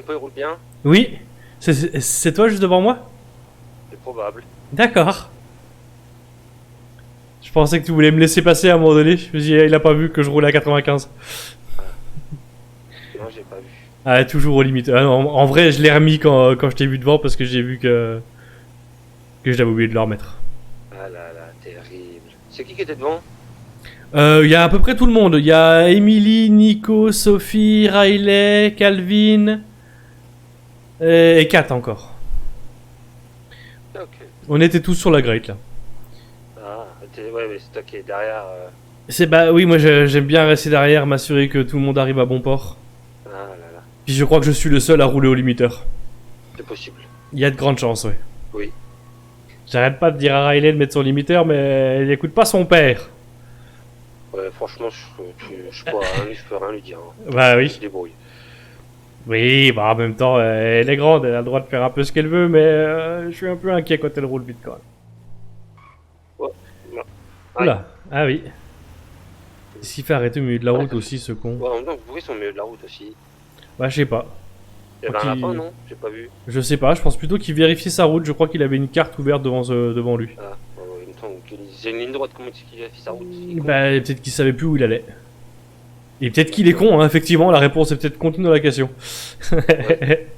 peu roule bien? Oui. C'est toi juste devant moi? C'est probable. D'accord. Je pensais que tu voulais me laisser passer à un moment donné. Je me suis dit, il a pas vu que je roule à 95. Non, j'ai pas vu. Ah, toujours au limite. Ah non, en vrai, je l'ai remis quand je t'ai vu devant parce que j'ai vu que je l'avais oublié de le remettre. Ah là là, terrible. C'est qui était devant? Il y a à peu près tout le monde. Il y a Emily, Nico, Sophie, Riley, Calvin et Kat encore. Ok. On était tous sur la grate là. Ah, ouais, mais c'est toi qui est derrière. C'est bah oui, moi j'aime bien rester derrière, m'assurer que tout le monde arrive à bon port. Ah là là. Puis je crois que je suis le seul à rouler au limiteur. C'est possible. Il y a de grandes chances, ouais. Oui. J'arrête pas de dire à Riley de mettre son limiteur, mais il écoute pas son père. Ouais, franchement, je peux rien lui dire. Hein. Bah oui. Elle se débrouille. Oui, bah en même temps, elle est grande, elle a le droit de faire un peu ce qu'elle veut, mais je suis un peu inquiet quand elle roule vite quand même. Ouais. Non. Oula, ah oui. S'il fait arrêter au milieu de la route aussi, ce con. Ouais, en même temps, pourquoi ils sont au milieu de la route aussi? Bah, je sais pas. Il y avait un lapin, non? J'ai pas vu. Je sais pas, je pense plutôt qu'il vérifiait sa route. Je crois qu'il avait une carte ouverte devant lui. Ah, ouais, il me semble qu'il c'est une ligne droite, comment est-ce qu'il a fait sa route? Bah, peut-être qu'il savait plus où il allait. Et peut-être qu'il est con, hein, effectivement, la réponse est peut-être contenue dans la question. Ouais.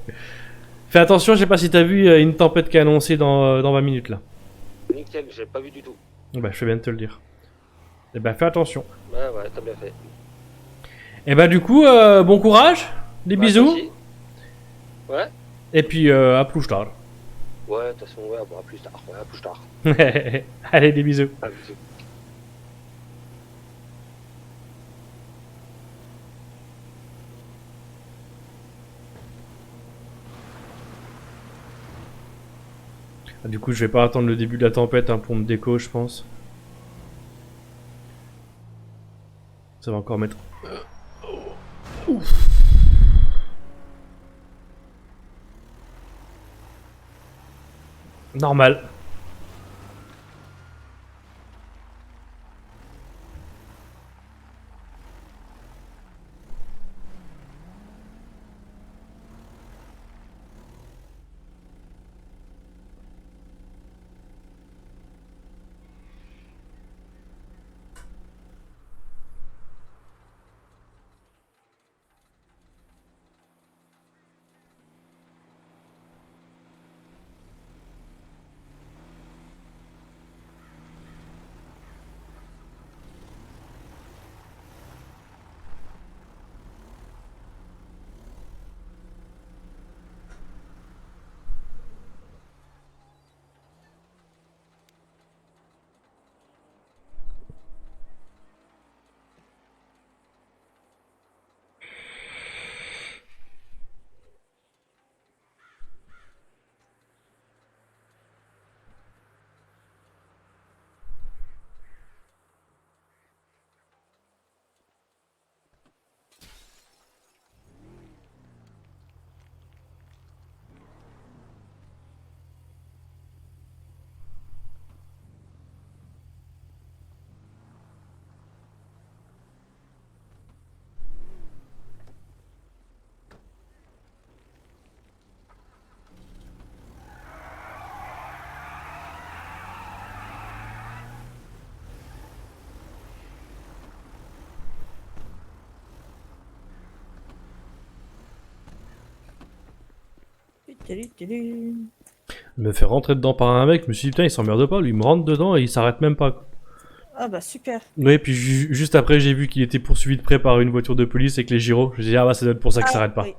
Fais attention, je sais pas si t'as vu une tempête qui est annoncée dans 20 minutes là. Nickel, j'ai pas vu du tout. Bah, je fais bien de te le dire. Et bah, fais attention. Ouais, t'as bien fait. Et bah, du coup, bon courage, des bisous. Ouais. Et puis, à plus tard. Ouais, de toute façon, ouais, bon, à plus tard. Ouais, à plus tard. Allez, des bisous. Ah, bisous. Du coup, je vais pas attendre le début de la tempête hein, pour me déco, je pense. Ça va encore mettre... Ouf. Normal. Me fait rentrer dedans par un mec, je me suis dit putain il s'emmerde pas, lui il me rentre dedans et il s'arrête même pas. Quoi. Ah bah super. Oui, puis juste après j'ai vu qu'il était poursuivi de près par une voiture de police avec les gyros. Je me suis dit ah bah ça doit être pour ça que ça s'arrête pas. Oui.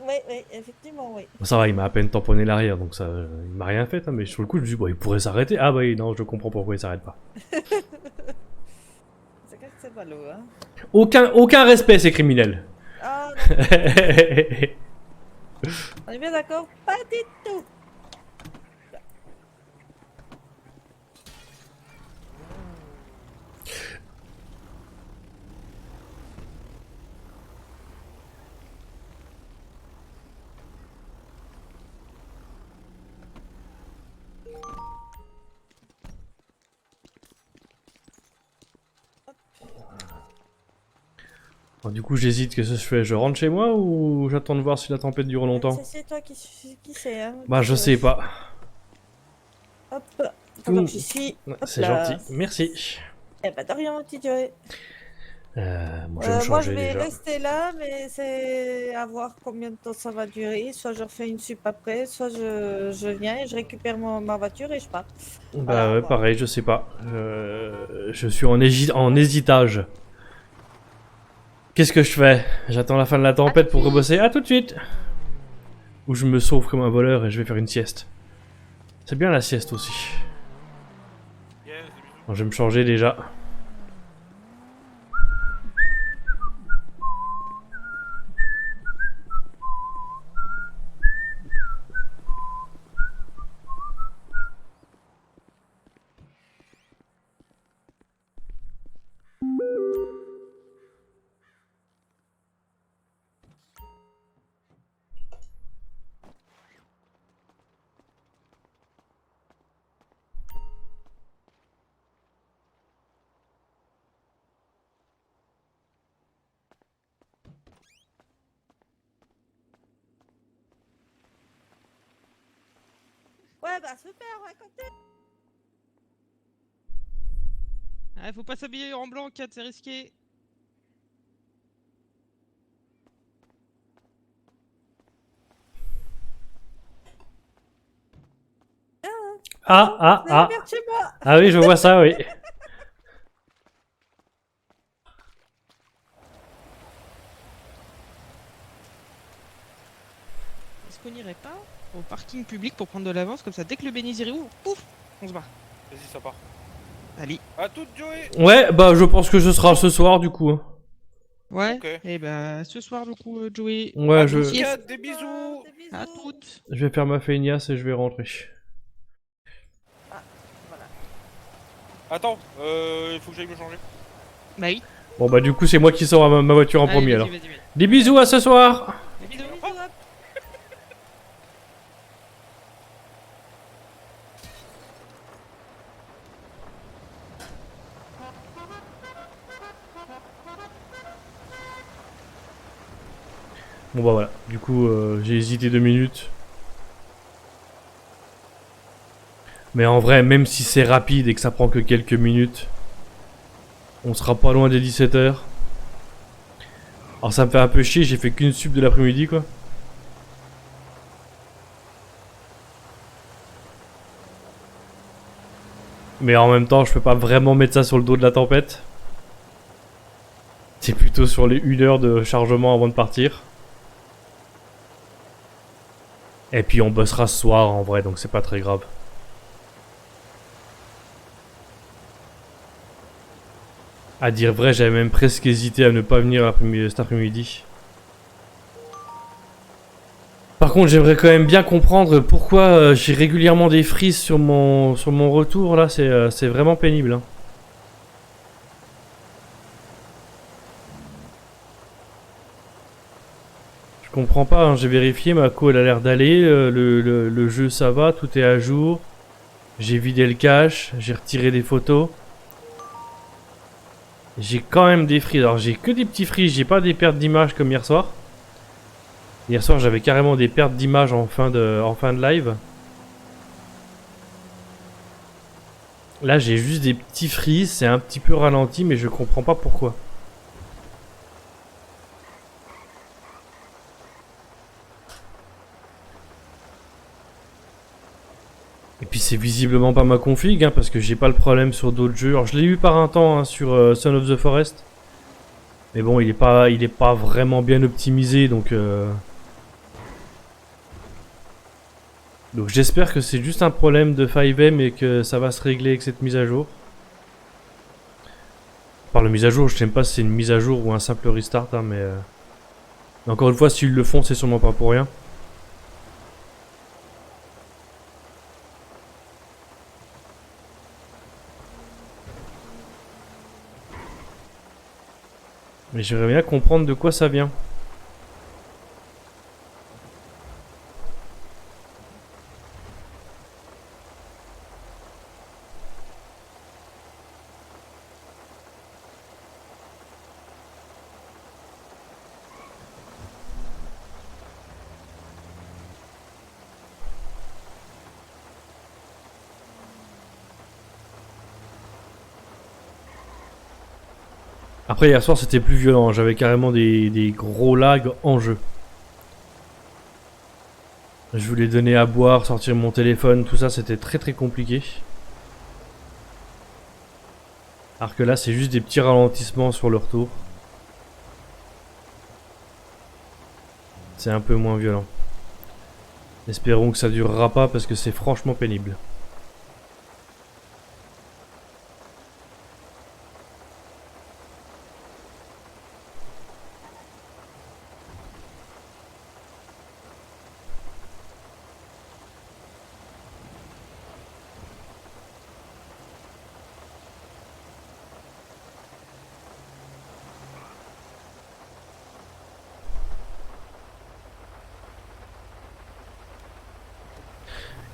Oui, effectivement, oui. Bon, ça va, il m'a à peine tamponné l'arrière, donc ça, il m'a rien fait, hein, mais sur le coup je me suis dit bon il pourrait s'arrêter. Ah bah oui, non je comprends pourquoi il s'arrête pas. C'est clair que c'est ballot, hein. Aucun respect ces criminels. Ah non. On est bien d'accord? Pas du tout. Bon, du coup j'hésite, qu'est-ce que je fais? Je rentre chez moi ou j'attends de voir si la tempête dure longtemps? C'est toi qui sais, hein. Bah je sais pas. Hop, pendant que j'y suis. C'est là. gentil, merci. Eh bah de rien, mon petit Joey. Moi je vais me changer moi je vais déjà. rester là, mais c'est à voir combien de temps ça va durer. Soit je refais une sup après, soit je viens et je récupère ma voiture et je pars. Bah Voilà, ouais, bon. pareil, je sais pas. Je suis en hésitage. Qu'est-ce que je fais? J'attends la fin de la tempête pour rebosser. À tout de suite. Ou je me sauve comme un voleur et je vais faire une sieste. C'est bien la sieste aussi. Bon, je vais me changer déjà. Ouais, bah super, on va compter. Ah, faut pas s'habiller en blanc, Kat, c'est risqué. Ah. Vers chez moi. Ah oui, je vois ça, oui. Est-ce qu'on irait pas au parking public pour prendre de l'avance, comme ça, dès que le bénisier ouvre, pouf, on se barre. Vas-y, ça part. Allez. À toute, Joey. Ouais, bah je pense que ce sera ce soir du coup. Ouais. Ok. Et bah, ce soir, du coup, Joey. Ouais, à je- toutes. Kat, des bisous. À toutes. Je vais faire ma feignasse et je vais rentrer. Attends, il faut que j'aille me changer. Bah oui. Bon bah du coup c'est moi qui sors ma voiture en Allez, premier vas-y, alors. vas-y. Des bisous à ce soir. Des bisous. Bon bah voilà, du coup j'ai hésité 2 minutes. Mais en vrai, même si c'est rapide et que ça prend que quelques minutes, on sera pas loin des 17h. Alors ça me fait un peu chier, j'ai fait qu'une sup de l'après-midi quoi. Mais en même temps, je peux pas vraiment mettre ça sur le dos de la tempête. C'est plutôt sur les 1 heure de chargement avant de partir. Et puis on bossera ce soir en vrai, donc c'est pas très grave. À dire vrai, j'avais même presque hésité à ne pas venir cet après-midi. Par contre, j'aimerais quand même bien comprendre pourquoi j'ai régulièrement des frises sur mon retour. Là, c'est vraiment pénible. Hein. Je comprends pas, hein, j'ai vérifié, ma co elle a l'air d'aller. Le jeu ça va, tout est à jour. J'ai vidé le cache, j'ai retiré des photos. J'ai quand même des frises. Alors j'ai que des petits frises, j'ai pas des pertes d'images comme hier soir. Hier soir j'avais carrément des pertes d'images en fin de live. Là j'ai juste des petits frises, c'est un petit peu ralenti mais je comprends pas pourquoi. c'est visiblement pas ma config, hein, parce que j'ai pas le problème sur d'autres jeux. Alors je l'ai eu par un temps hein, sur Son of the Forest. Mais bon, il est pas vraiment bien optimisé, donc j'espère que c'est juste un problème de 5M et que ça va se régler avec cette mise à jour. Par la mise à jour, je sais même pas si c'est une mise à jour ou un simple restart, hein, mais encore une fois, s'ils le font, c'est sûrement pas pour rien. Mais j'aimerais bien comprendre de quoi ça vient. Après hier soir c'était plus violent, j'avais carrément des gros lags en jeu. Je voulais donner à boire, sortir mon téléphone, tout ça c'était très compliqué. Alors que là c'est juste des petits ralentissements sur le retour. C'est un peu moins violent. Espérons que ça durera pas parce que c'est franchement pénible.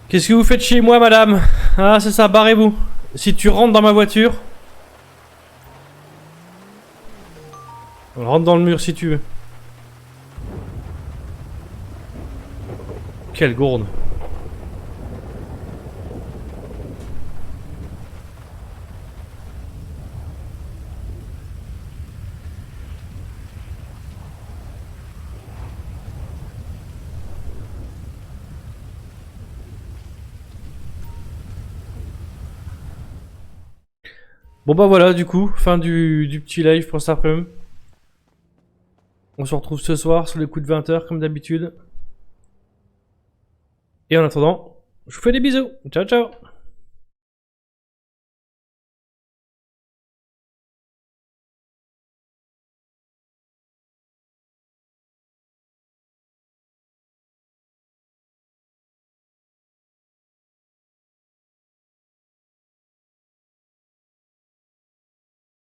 Qu'est-ce que vous faites chez moi, madame? Ah, c'est ça, barrez-vous. Si tu rentres dans ma voiture... Rentre dans le mur si tu veux. Quelle gourde. Bon bah voilà, du coup, fin du petit live pour cet après-midi. On se retrouve ce soir sur les coups de 20h comme d'habitude. Et en attendant, je vous fais des bisous. Ciao ciao.